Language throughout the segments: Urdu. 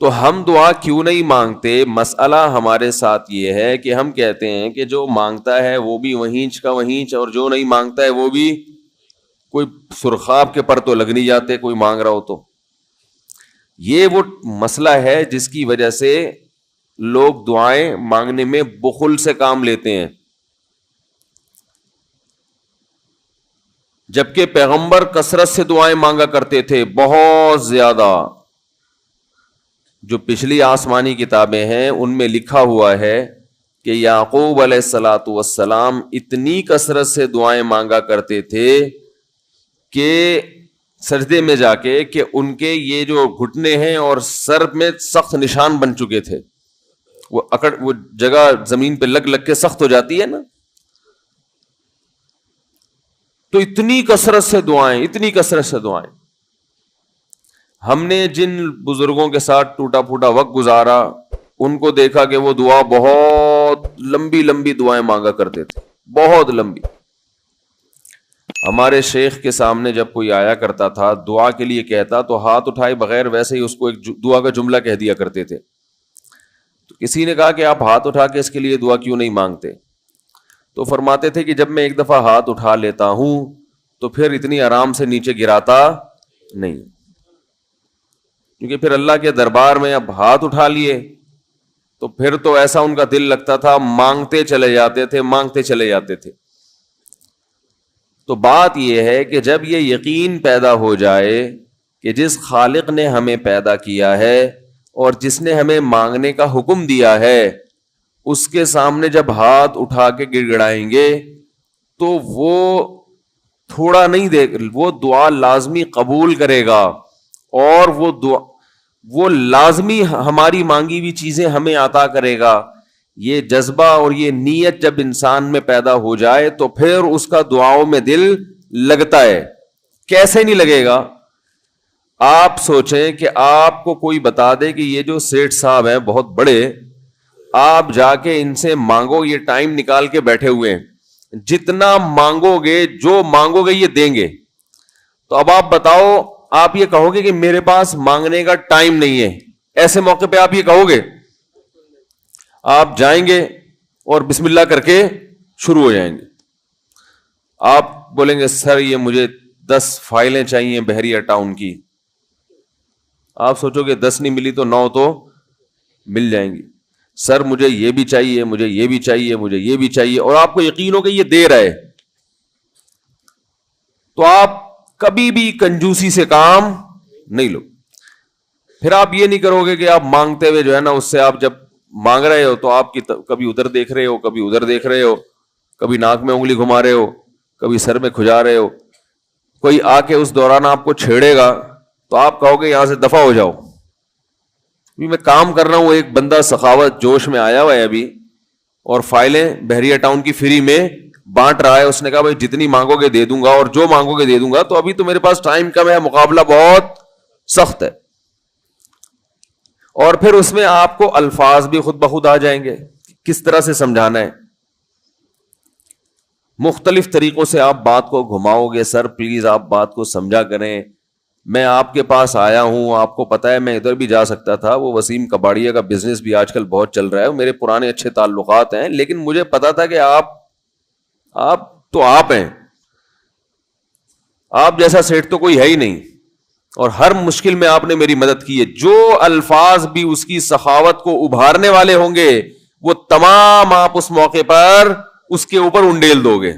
تو ہم دعا کیوں نہیں مانگتے؟ مسئلہ ہمارے ساتھ یہ ہے کہ ہم کہتے ہیں کہ جو مانگتا ہے وہ بھی وہینچ کا وہینچ، اور جو نہیں مانگتا ہے وہ بھی کوئی سرخاب کے پر تو لگ نہیں جاتے کوئی مانگ رہا ہو تو. یہ وہ مسئلہ ہے جس کی وجہ سے لوگ دعائیں مانگنے میں بخل سے کام لیتے ہیں، جبکہ پیغمبر کثرت سے دعائیں مانگا کرتے تھے، بہت زیادہ. جو پچھلی آسمانی کتابیں ہیں ان میں لکھا ہوا ہے کہ یعقوب علیہ الصلاۃ والسلام اتنی کثرت سے دعائیں مانگا کرتے تھے کہ سجدے میں جا کے کہ ان کے یہ جو گھٹنے ہیں اور سر میں سخت نشان بن چکے تھے. وہ جگہ زمین پہ لگ لگ کے سخت ہو جاتی ہے نا. تو اتنی کثرت سے دعائیں، اتنی کثرت سے دعائیں. ہم نے جن بزرگوں کے ساتھ ٹوٹا پھوٹا وقت گزارا ان کو دیکھا کہ وہ دعا بہت لمبی لمبی دعائیں مانگا کرتے تھے، بہت لمبی. ہمارے شیخ کے سامنے جب کوئی آیا کرتا تھا دعا کے لیے کہتا تو ہاتھ اٹھائے بغیر ویسے ہی اس کو ایک دعا کا جملہ کہہ دیا کرتے تھے. تو کسی نے کہا کہ آپ ہاتھ اٹھا کے اس کے لیے دعا کیوں نہیں مانگتے؟ تو فرماتے تھے کہ جب میں ایک دفعہ ہاتھ اٹھا لیتا ہوں تو پھر اتنی آرام سے نیچے گراتا نہیں، کیونکہ پھر اللہ کے دربار میں اب ہاتھ اٹھا لیے تو پھر تو ایسا ان کا دل لگتا تھا، مانگتے چلے جاتے تھے، مانگتے چلے جاتے تھے. تو بات یہ ہے کہ جب یہ یقین پیدا ہو جائے کہ جس خالق نے ہمیں پیدا کیا ہے اور جس نے ہمیں مانگنے کا حکم دیا ہے اس کے سامنے جب ہاتھ اٹھا کے گڑ گڑائیں گے تو وہ تھوڑا نہیں دے، وہ دعا لازمی قبول کرے گا، اور وہ لازمی ہماری مانگی ہوئی چیزیں ہمیں عطا کرے گا. یہ جذبہ اور یہ نیت جب انسان میں پیدا ہو جائے تو پھر اس کا دعاؤں میں دل لگتا ہے. کیسے نہیں لگے گا؟ آپ سوچیں کہ آپ کو کوئی بتا دے کہ یہ جو سیٹھ صاحب ہیں بہت بڑے، آپ جا کے ان سے مانگو، یہ ٹائم نکال کے بیٹھے ہوئے ہیں، جتنا مانگو گے، جو مانگو گے یہ دیں گے. تو اب آپ بتاؤ، آپ یہ کہو گے کہ میرے پاس مانگنے کا ٹائم نہیں ہے، ایسے موقع پہ آپ یہ کہو گے؟ آپ جائیں گے اور بسم اللہ کر کے شروع ہو جائیں گے. آپ بولیں گے سر یہ مجھے 10 فائلیں چاہیے بحریہ ٹاؤن کی. آپ سوچو گے 10 نہیں ملی تو 9 تو مل جائیں گی. سر مجھے یہ بھی چاہیے، مجھے یہ بھی چاہیے، مجھے یہ بھی چاہیے، اور آپ کو یقین ہو کہ یہ دے رہے، تو آپ کبھی بھی کنجوسی سے کام نہیں لو. پھر آپ یہ نہیں کرو گے کہ آپ مانگتے ہوئے جو ہے نا اس سے آپ جب مانگ رہے ہو تو آپ کی کبھی ادھر دیکھ رہے ہو، کبھی ادھر دیکھ رہے ہو، کبھی ناک میں انگلی گھما رہے ہو، کبھی سر میں کھجا رہے ہو. کوئی آ کے اس دوران آپ کو چھیڑے گا تو آپ کہو گے یہاں سے دفع ہو جاؤ، میں کام کر رہا ہوں. ایک بندہ سخاوت جوش میں آیا ہوا ہے ابھی اور فائلیں بحریہ ٹاؤن کی فری میں بانٹ رہا ہے. اس نے کہا بھائی جتنی مانگو گے دے دوں گا، اور جو مانگو گے دے دوں گا. تو ابھی تو میرے پاس ٹائم کم ہے، مقابلہ بہت سخت ہے. اور پھر اس میں آپ کو الفاظ بھی خود بخود آ جائیں گے، کس طرح سے سمجھانا ہے. مختلف طریقوں سے آپ بات کو گھماؤ گے. سر پلیز آپ بات کو سمجھا کریں، میں آپ کے پاس آیا ہوں، آپ کو پتا ہے میں ادھر بھی جا سکتا تھا، وہ وسیم کباڑیا کا بزنس بھی آج کل بہت چل رہا ہے، میرے پرانے اچھے تعلقات ہیں، لیکن مجھے پتا تھا کہ آپ ہیں، آپ جیسا سیٹ تو کوئی ہے ہی نہیں، اور ہر مشکل میں آپ نے میری مدد کی ہے. جو الفاظ بھی اس کی سخاوت کو ابھارنے والے ہوں گے وہ تمام آپ اس موقع پر اس کے اوپر انڈیل دو گے،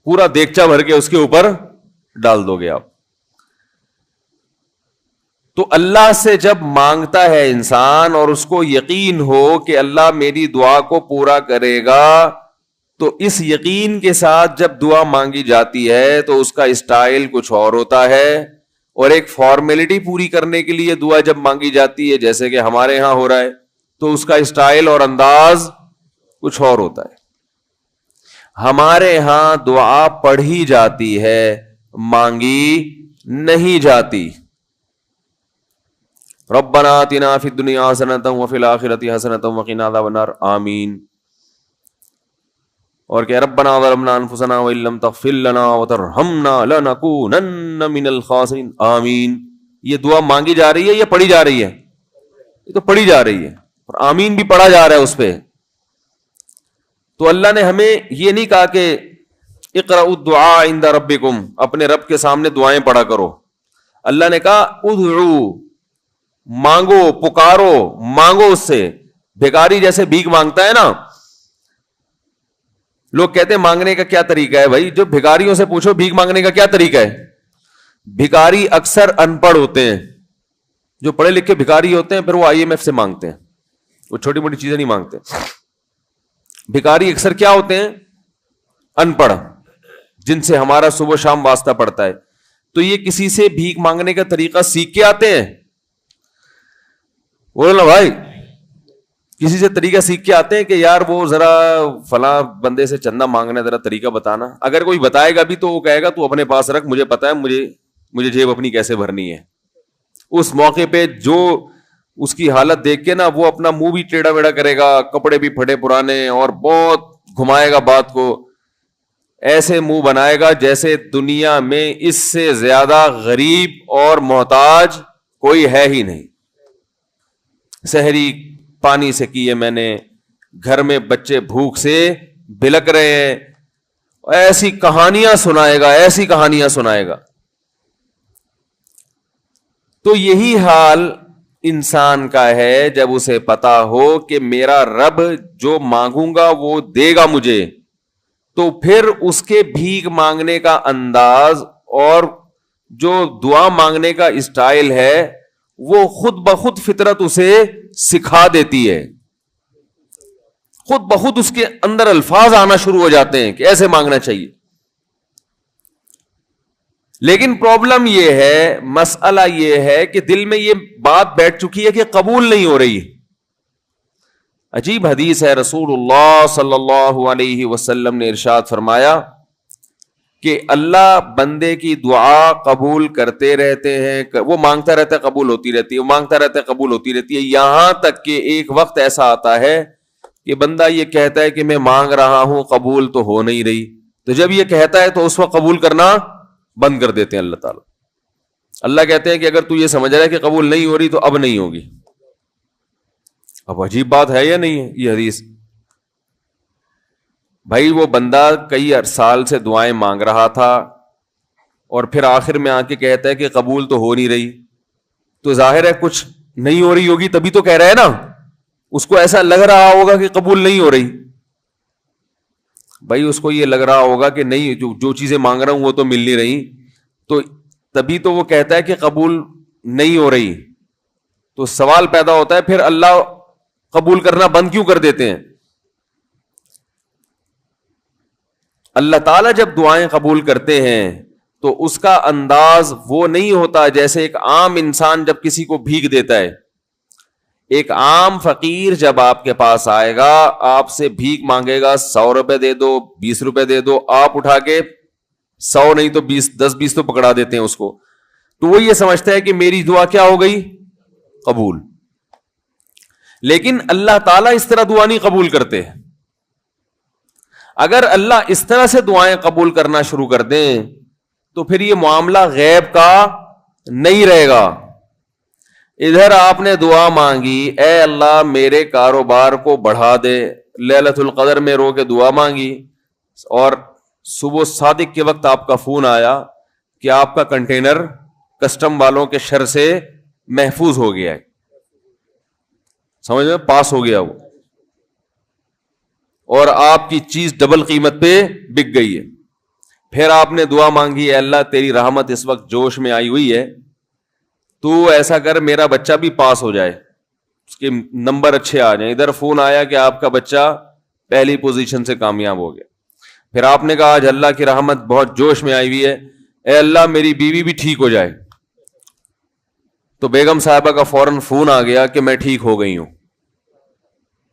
پورا دیگچا بھر کے اس کے اوپر ڈال دو گے آپ. تو اللہ سے جب مانگتا ہے انسان اور اس کو یقین ہو کہ اللہ میری دعا کو پورا کرے گا، تو اس یقین کے ساتھ جب دعا مانگی جاتی ہے تو اس کا اسٹائل کچھ اور ہوتا ہے. اور ایک فارمیلٹی پوری کرنے کے لیے دعا جب مانگی جاتی ہے جیسے کہ ہمارے ہاں ہو رہا ہے تو اس کا اسٹائل اور انداز کچھ اور ہوتا ہے. ہمارے ہاں دعا پڑھی جاتی ہے، مانگی نہیں جاتی. ربنا آتنا فی الدنیا حسنۃ وفی الآخرۃ حسنۃ وقنا عذاب النار آمین. اور کہ ربنا ظلمنا انفسنا وان لم تغفر لنا وترحمنا لنکونن من الخاسرین آمین. یہ دعا مانگی جا رہی ہے یا پڑھی جا رہی ہے؟ یہ تو پڑھی جا رہی ہے، اور آمین بھی پڑھا جا رہا ہے اس پہ. تو اللہ نے ہمیں یہ نہیں کہا کہ اقرأوا الدعاء عند ربکم، اپنے رب کے سامنے دعائیں پڑھا کرو. اللہ نے کہا ادعو، مانگو، پکارو، مانگو اس سے. بھیکاری جیسے بھیک مانگتا ہے نا، لوگ کہتے ہیں مانگنے کا کیا طریقہ ہے؟ بھائی جو بھیکاریوں سے پوچھو بھیک مانگنے کا کیا طریقہ ہے. بھیکاری اکثر ان پڑھ ہوتے ہیں. جو پڑھے لکھے بھیکاری ہوتے ہیں پھر وہ IMF سے مانگتے ہیں، وہ چھوٹی موٹی چیزیں نہیں مانگتے. بھیکاری اکثر کیا ہوتے ہیں؟ ان پڑھ، جن سے ہمارا صبح شام واسطہ پڑتا ہے. تو یہ کسی سے بھیک مانگنے کا طریقہ سیکھ کے آتے ہیں؟ بولو نا بھائی، کسی سے طریقہ سیکھ کے آتے ہیں کہ یار وہ ذرا فلاں بندے سے چندہ مانگنا، ذرا طریقہ بتانا. اگر کوئی بتائے گا بھی تو وہ کہے گا تو اپنے پاس رکھ، مجھے پتا ہے مجھے جیب اپنی کیسے بھرنی ہے. اس موقع پہ جو اس کی حالت دیکھ کے نا وہ اپنا منہ بھی ٹیڑھا ویڑا کرے گا، کپڑے بھی پھٹے پرانے، اور بہت گھمائے گا بات کو. ایسے منہ بنائے گا جیسے دنیا میں اس سے زیادہ غریب اور محتاج کوئی ہے ہی نہیں. سحری پانی سے کیے میں نے، گھر میں بچے بھوک سے بلک رہے ہیں. ایسی کہانیاں سنائے گا، ایسی کہانیاں سنائے گا. تو یہی حال انسان کا ہے جب اسے پتا ہو کہ میرا رب جو مانگوں گا وہ دے گا مجھے، تو پھر اس کے بھیک مانگنے کا انداز اور جو دعا مانگنے کا اسٹائل ہے وہ خود بخود فطرت اسے سکھا دیتی ہے. خود بخود اس کے اندر الفاظ آنا شروع ہو جاتے ہیں کہ ایسے مانگنا چاہیے. لیکن پرابلم یہ ہے، مسئلہ یہ ہے کہ دل میں یہ بات بیٹھ چکی ہے کہ قبول نہیں ہو رہی. عجیب حدیث ہے، رسول اللہ صلی اللہ علیہ وسلم نے ارشاد فرمایا کہ اللہ بندے کی دعا قبول کرتے رہتے ہیں، وہ مانگتا رہتا ہے قبول ہوتی رہتی ہے، وہ مانگتا رہتا ہے قبول ہوتی رہتی ہے، یہاں تک کہ ایک وقت ایسا آتا ہے کہ بندہ یہ کہتا ہے کہ میں مانگ رہا ہوں قبول تو ہو نہیں رہی. تو جب یہ کہتا ہے تو اس وقت قبول کرنا بند کر دیتے ہیں اللہ تعالیٰ. اللہ کہتے ہیں کہ اگر تو یہ سمجھ رہا ہے کہ قبول نہیں ہو رہی تو اب نہیں ہوگی. اب عجیب بات ہے یا نہیں ہے یہ حدیث؟ بھائی وہ بندہ کئی سال سے دعائیں مانگ رہا تھا اور پھر آخر میں آ کے کہتا ہے کہ قبول تو ہو نہیں رہی، تو ظاہر ہے کچھ نہیں ہو رہی ہوگی تبھی تو کہہ رہا ہے نا. اس کو ایسا لگ رہا ہوگا کہ قبول نہیں ہو رہی. بھائی اس کو یہ لگ رہا ہوگا کہ نہیں، جو چیزیں مانگ رہا ہوں وہ تو مل نہیں رہی، تو تبھی تو وہ کہتا ہے کہ قبول نہیں ہو رہی. تو سوال پیدا ہوتا ہے پھر اللہ قبول کرنا بند کیوں کر دیتے ہیں؟ اللہ تعالیٰ جب دعائیں قبول کرتے ہیں تو اس کا انداز وہ نہیں ہوتا جیسے ایک عام انسان جب کسی کو بھیک دیتا ہے. ایک عام فقیر جب آپ کے پاس آئے گا، آپ سے بھیک مانگے گا، 100 روپے دے دو، 20 روپے دے دو، آپ اٹھا کے 100 نہیں تو 10-20 تو پکڑا دیتے ہیں اس کو. تو وہ یہ سمجھتا ہے کہ میری دعا کیا ہو گئی؟ قبول. لیکن اللہ تعالیٰ اس طرح دعا نہیں قبول کرتے. اگر اللہ اس طرح سے دعائیں قبول کرنا شروع کر دیں تو پھر یہ معاملہ غیب کا نہیں رہے گا. ادھر آپ نے دعا مانگی، اے اللہ میرے کاروبار کو بڑھا دے، لیلۃ القدر میں رو کے دعا مانگی، اور صبح صادق کے وقت آپ کا فون آیا کہ آپ کا کنٹینر کسٹم والوں کے شر سے محفوظ ہو گیا ہے، سمجھ میں پاس ہو گیا وہ، اور آپ کی چیز ڈبل قیمت پہ بک گئی ہے. پھر آپ نے دعا مانگی، اے اللہ تیری رحمت اس وقت جوش میں آئی ہوئی ہے، تو ایسا کر میرا بچہ بھی پاس ہو جائے، اس کے نمبر اچھے آ جائیں. ادھر فون آیا کہ آپ کا بچہ پہلی پوزیشن سے کامیاب ہو گیا. پھر آپ نے کہا آج اللہ کی رحمت بہت جوش میں آئی ہوئی ہے، اے اللہ میری بیوی بھی ٹھیک ہو جائے. تو بیگم صاحبہ کا فوراً فون آ گیا کہ میں ٹھیک ہو گئی ہوں.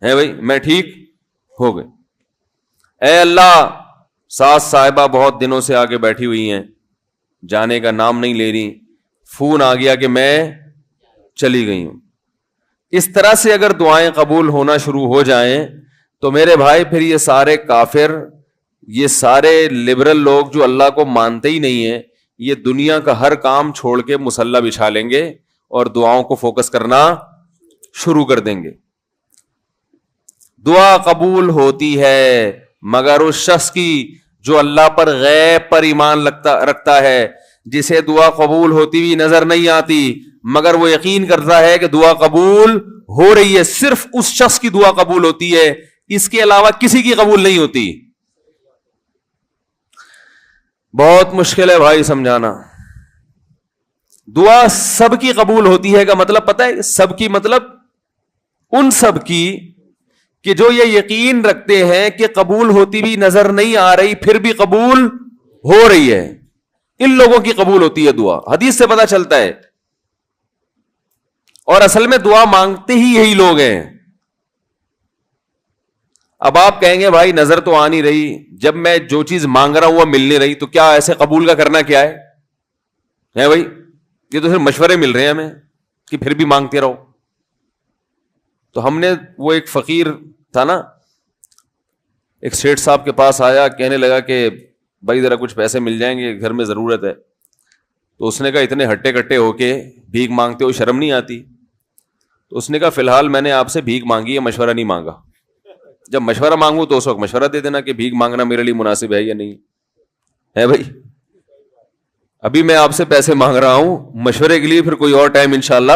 ہے بھائی، میں ٹھیک ہو گئی. اے اللہ ساس صاحبہ بہت دنوں سے آگے بیٹھی ہوئی ہیں، جانے کا نام نہیں لے رہی، فون آ گیا کہ میں چلی گئی ہوں. اس طرح سے اگر دعائیں قبول ہونا شروع ہو جائیں تو میرے بھائی پھر یہ سارے کافر، یہ سارے لبرل لوگ جو اللہ کو مانتے ہی نہیں ہیں، یہ دنیا کا ہر کام چھوڑ کے مصلی بچھا لیں گے اور دعاؤں کو فوکس کرنا شروع کر دیں گے. دعا قبول ہوتی ہے مگر اس شخص کی جو اللہ پر غیب پر ایمان رکھتا ہے, جسے دعا قبول ہوتی ہوئی نظر نہیں آتی مگر وہ یقین کرتا ہے کہ دعا قبول ہو رہی ہے. صرف اس شخص کی دعا قبول ہوتی ہے, اس کے علاوہ کسی کی قبول نہیں ہوتی. بہت مشکل ہے بھائی سمجھانا. دعا سب کی قبول ہوتی ہے کا مطلب پتہ ہے؟ سب کی مطلب ان سب کی کہ جو یہ یقین رکھتے ہیں کہ قبول ہوتی بھی نظر نہیں آ رہی پھر بھی قبول ہو رہی ہے, ان لوگوں کی قبول ہوتی ہے دعا. حدیث سے پتہ چلتا ہے. اور اصل میں دعا مانگتے ہی یہی لوگ ہیں. اب آپ کہیں گے بھائی نظر تو آ نہیں رہی, جب میں جو چیز مانگ رہا ہوں وہ مل نہیں رہی, تو کیا ایسے قبول کا کرنا کیا ہے بھائی؟ یہ تو صرف مشورے مل رہے ہیں ہمیں کہ پھر بھی مانگتے رہو. تو ہم نے وہ ایک فقیر تھا نا, ایک سیٹھ صاحب کے پاس آیا, کہنے لگا کہ بھائی ذرا کچھ پیسے مل جائیں گے, گھر میں ضرورت ہے. تو اس نے کہا اتنے ہٹے کٹے ہو کے بھیک مانگتے ہو شرم نہیں آتی؟ تو اس نے کہا فی الحال میں نے آپ سے بھیک مانگی ہے, مشورہ نہیں مانگا. جب مشورہ مانگوں تو اس وقت مشورہ دے دینا کہ بھیک مانگنا میرے لیے مناسب ہے یا نہیں ہے. بھائی ابھی میں آپ سے پیسے مانگ رہا ہوں, مشورے کے لیے پھر کوئی اور ٹائم انشاءاللہ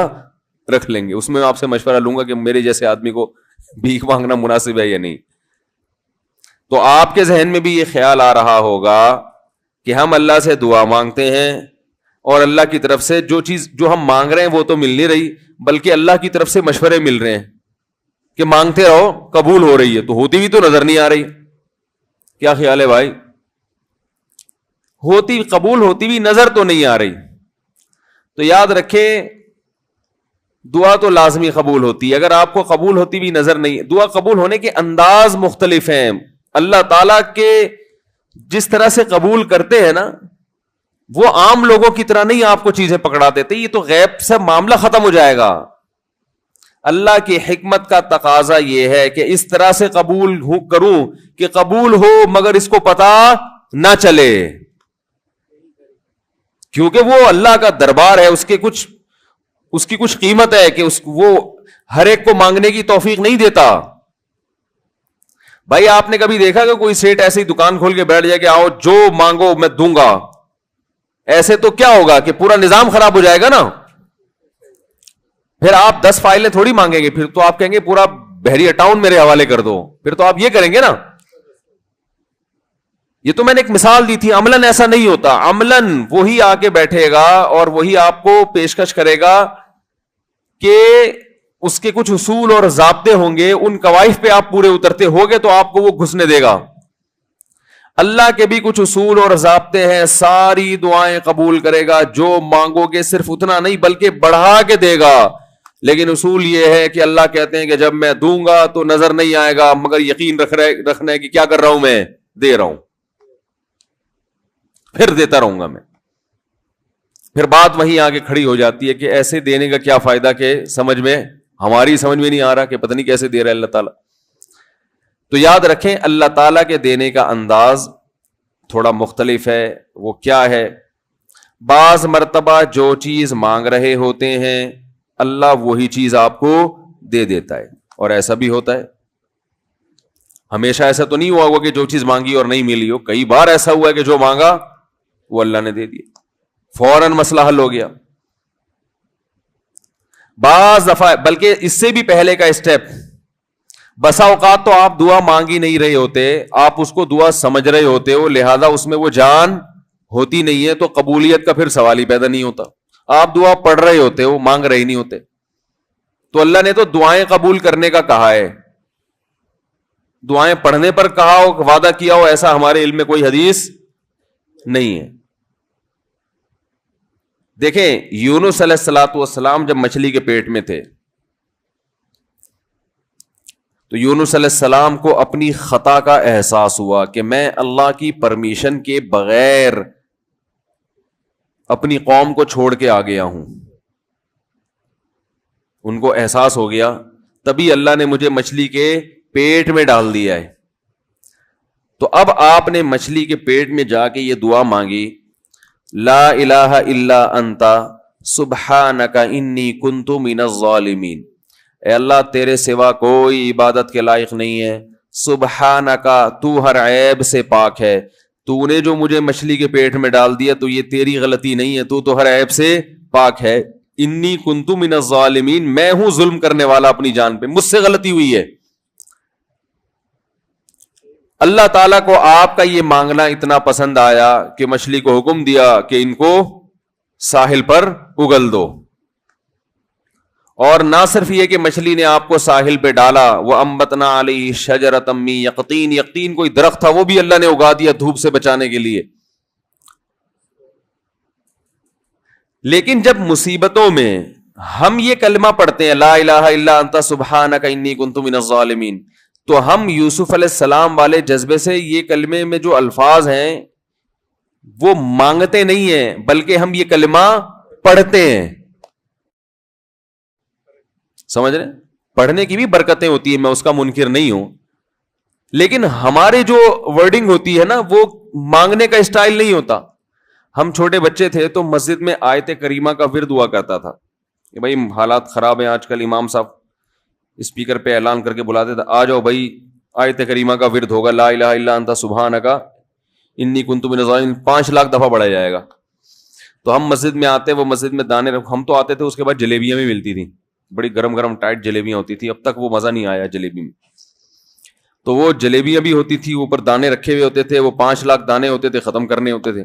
رکھ لیں گے, اس میں آپ سے مشورہ لوں گا کہ میرے جیسے آدمی کو بھیک مانگنا مناسب ہے یا نہیں. تو آپ کے ذہن میں بھی یہ خیال آ رہا ہوگا کہ ہم اللہ سے دعا مانگتے ہیں اور اللہ کی طرف سے جو چیز جو ہم مانگ رہے ہیں وہ تو مل نہیں رہی, بلکہ اللہ کی طرف سے مشورے مل رہے ہیں کہ مانگتے رہو قبول ہو رہی ہے, تو ہوتی بھی تو نظر نہیں آ رہی. کیا خیال ہے بھائی؟ ہوتی قبول ہوتی بھی نظر تو نہیں آ رہی. تو یاد رکھیں دعا تو لازمی قبول ہوتی ہے. اگر آپ کو قبول ہوتی بھی نظر نہیں, دعا قبول ہونے کے انداز مختلف ہیں. اللہ تعالیٰ کے جس طرح سے قبول کرتے ہیں نا, وہ عام لوگوں کی طرح نہیں آپ کو چیزیں پکڑا دیتے. یہ تو غیب سے معاملہ ختم ہو جائے گا. اللہ کی حکمت کا تقاضا یہ ہے کہ اس طرح سے قبول کروں کہ قبول ہو مگر اس کو پتا نہ چلے, کیونکہ وہ اللہ کا دربار ہے, اس کی کچھ قیمت ہے کہ وہ ہر ایک کو مانگنے کی توفیق نہیں دیتا. بھائی آپ نے کبھی دیکھا کہ کوئی سیٹ ایسی دکان کھول کے بیٹھ جائے کہ آؤ جو مانگو میں دوں گا؟ ایسے تو کیا ہوگا کہ پورا نظام خراب ہو جائے گا نا. پھر آپ 10 فائلیں تھوڑی مانگیں گے, پھر تو آپ کہیں گے پورا بحریہ ٹاؤن میرے حوالے کر دو, پھر تو آپ یہ کریں گے نا. یہ تو میں نے ایک مثال دی تھی. عملاً ایسا نہیں ہوتا. عملاً وہی آ کے بیٹھے گا اور وہی آپ کو پیشکش کرے گا کہ اس کے کچھ اصول اور ضابطے ہوں گے, ان قواعد پہ آپ پورے اترتے ہوگے تو آپ کو وہ گھسنے دے گا. اللہ کے بھی کچھ اصول اور ضابطے ہیں, ساری دعائیں قبول کرے گا, جو مانگو گے صرف اتنا نہیں بلکہ بڑھا کے دے گا. لیکن اصول یہ ہے کہ اللہ کہتے ہیں کہ جب میں دوں گا تو نظر نہیں آئے گا, مگر یقین رکھنا ہے کہ کیا کر رہا ہوں, میں دے رہا ہوں, پھر دیتا رہوں گا میں. پھر بات وہیں آگے کھڑی ہو جاتی ہے کہ ایسے دینے کا کیا فائدہ کہ ہماری سمجھ میں نہیں آ رہا کہ پتہ نہیں کیسے دے رہا ہے اللہ تعالیٰ. تو یاد رکھیں اللہ تعالیٰ کے دینے کا انداز تھوڑا مختلف ہے. وہ کیا ہے؟ بعض مرتبہ جو چیز مانگ رہے ہوتے ہیں اللہ وہی چیز آپ کو دے دیتا ہے, اور ایسا بھی ہوتا ہے. ہمیشہ ایسا تو نہیں ہوا ہوگا کہ جو چیز مانگی اور نہیں ملی ہو. کئی بار ایسا ہوا ہے کہ جو مانگا وہ اللہ نے دے دیا, فوراً مسئلہ حل ہو گیا. بعض دفعہ بلکہ اس سے بھی پہلے کا اسٹیپ, بسا اوقات تو آپ دعا مانگ ہی نہیں رہے ہوتے, آپ اس کو دعا سمجھ رہے ہوتے ہو, لہذا اس میں وہ جان ہوتی نہیں ہے, تو قبولیت کا پھر سوال ہی پیدا نہیں ہوتا. آپ دعا پڑھ رہے ہوتے ہو, مانگ رہے نہیں ہوتے. تو اللہ نے تو دعائیں قبول کرنے کا کہا ہے, دعائیں پڑھنے پر کہا ہو, وعدہ کیا ہو, ایسا ہمارے علم میں کوئی حدیث نہیں ہے. دیکھیں یونس علیہ الصلوۃ والسلام جب مچھلی کے پیٹ میں تھے تو یونس علیہ السلام کو اپنی خطا کا احساس ہوا کہ میں اللہ کی پرمیشن کے بغیر اپنی قوم کو چھوڑ کے آ گیا ہوں. ان کو احساس ہو گیا, تبھی اللہ نے مجھے مچھلی کے پیٹ میں ڈال دیا ہے. تو اب آپ نے مچھلی کے پیٹ میں جا کے یہ دعا مانگی لا الہ الا انت سبحانک انی کنت من الظالمین، اے اللہ تیرے سوا کوئی عبادت کے لائق نہیں ہے، سبحانک تو ہر عیب سے پاک ہے، تو نے جو مجھے مچھلی کے پیٹ میں ڈال دیا تو یہ تیری غلطی نہیں ہے، تو ہر عیب سے پاک ہے، انی کنت من الظالمین، میں ہوں ظلم کرنے والا اپنی جان پہ، مجھ سے غلطی ہوئی ہے۔ اللہ تعالیٰ کو آپ کا یہ مانگنا اتنا پسند آیا کہ مچھلی کو حکم دیا کہ ان کو ساحل پر اگل دو، اور نہ صرف یہ کہ مچھلی نے آپ کو ساحل پہ ڈالا، وہ انبتنا علیہ شجرۃ من یقطین، یقطین کوئی درخت تھا وہ بھی اللہ نے اگا دیا دھوپ سے بچانے کے لیے۔ لیکن جب مصیبتوں میں ہم یہ کلمہ پڑھتے ہیں لا الہ الا انت سبحانک انی کنت من الظالمین، تو ہم یوسف علیہ السلام والے جذبے سے یہ کلمے میں جو الفاظ ہیں وہ مانگتے نہیں ہیں، بلکہ ہم یہ کلمہ پڑھتے ہیں۔ سمجھ رہے ہیں؟ پڑھنے کی بھی برکتیں ہوتی ہیں، میں اس کا منکر نہیں ہوں، لیکن ہمارے جو ورڈنگ ہوتی ہے نا وہ مانگنے کا اسٹائل نہیں ہوتا۔ ہم چھوٹے بچے تھے تو مسجد میں آیت کریمہ کا ورد ہوا کرتا تھا کہ بھائی حالات خراب ہیں آج کل، امام صاحب اسپیکر پہ اعلان کر کے بلاتے تھے آ جاؤ بھائی آیت کریمہ کا ورد ہوگا، لا الہ الا انت سبحانک انی کنت من الظالمین، 5 لاکھ دفعہ پڑھا جائے گا۔ تو ہم مسجد میں آتے، وہ مسجد میں دانے ہم تو آتے تھے، اس کے بعد جلیبیاں بھی ملتی تھیں، بڑی گرم گرم ٹائٹ جلیبیاں ہوتی تھی، اب تک وہ مزہ نہیں آیا جلیبی میں۔ تو وہ جلیبیاں بھی ہوتی تھی، اوپر دانے رکھے ہوئے ہوتے تھے، وہ 5 لاکھ دانے ہوتے تھے، ختم کرنے ہوتے تھے۔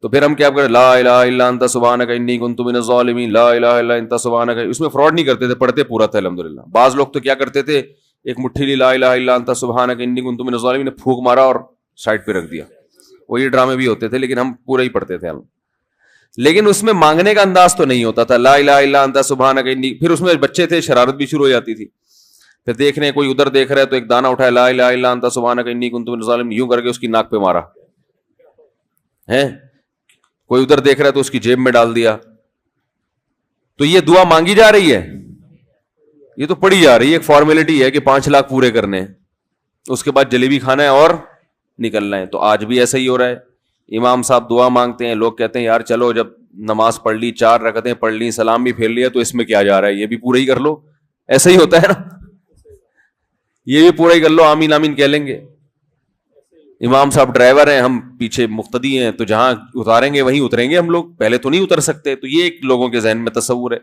تو پھر ہم کیا کریں، لا الہ الا انت سبحانک انی کنت من الظالمین، لا الہ الا انت سبحانک، اس میں فراڈ نہیں کرتے تھے، پڑھتے پورا تھا الحمدللہ۔ بعض لوگ تو کیا کرتے تھے، ایک مٹھی لی لا الہ الا انت سبحانک انی کنت من الظالمین، پھونک مارا اور سائڈ پہ رکھ دیا۔ وہ یہ ڈرامے بھی ہوتے تھے، لیکن ہم پورا ہی پڑھتے تھے ہم۔ لیکن اس میں مانگنے کا انداز تو نہیں ہوتا تھا، لا الہ الا انت سبحانک انی، پھر اس میں بچے تھے، شرارت بھی شروع ہو جاتی تھی، پھر دیکھ رہے ہیں کوئی ادھر دیکھ رہا ہے تو ایک دانہ اٹھایا لا الہ الا انت سبحانک انی کنت من الظالمین، یوں کر کے اس کی ناک پہ مارا ہے، کوئی ادھر دیکھ رہا ہے تو اس کی جیب میں ڈال دیا۔ تو یہ دعا مانگی جا رہی ہے، یہ تو پڑھی جا رہی ہے، ایک فارمیلٹی ہے کہ 5 لاکھ پورے کرنے ہیں، اس کے بعد جلیبی کھانا ہے اور نکلنا ہے۔ تو آج بھی ایسا ہی ہو رہا ہے، امام صاحب دعا مانگتے ہیں، لوگ کہتے ہیں یار چلو جب نماز پڑھ لی، 4 رکعتیں پڑھ لی، سلام بھی پھیر لیا، تو اس میں کیا جا رہا ہے، یہ بھی پورا ہی کر لو۔ ایسا ہی ہوتا ہے نا، یہ بھی پورا ہی کر لو، آمین آمین کہہ لیں گے۔ امام صاحب ڈرائیور ہیں، ہم پیچھے مقتدی ہیں، تو جہاں اتاریں گے وہیں اتریں گے ہم لوگ، پہلے تو نہیں اتر سکتے۔ تو یہ ایک لوگوں کے ذہن میں تصور ہے۔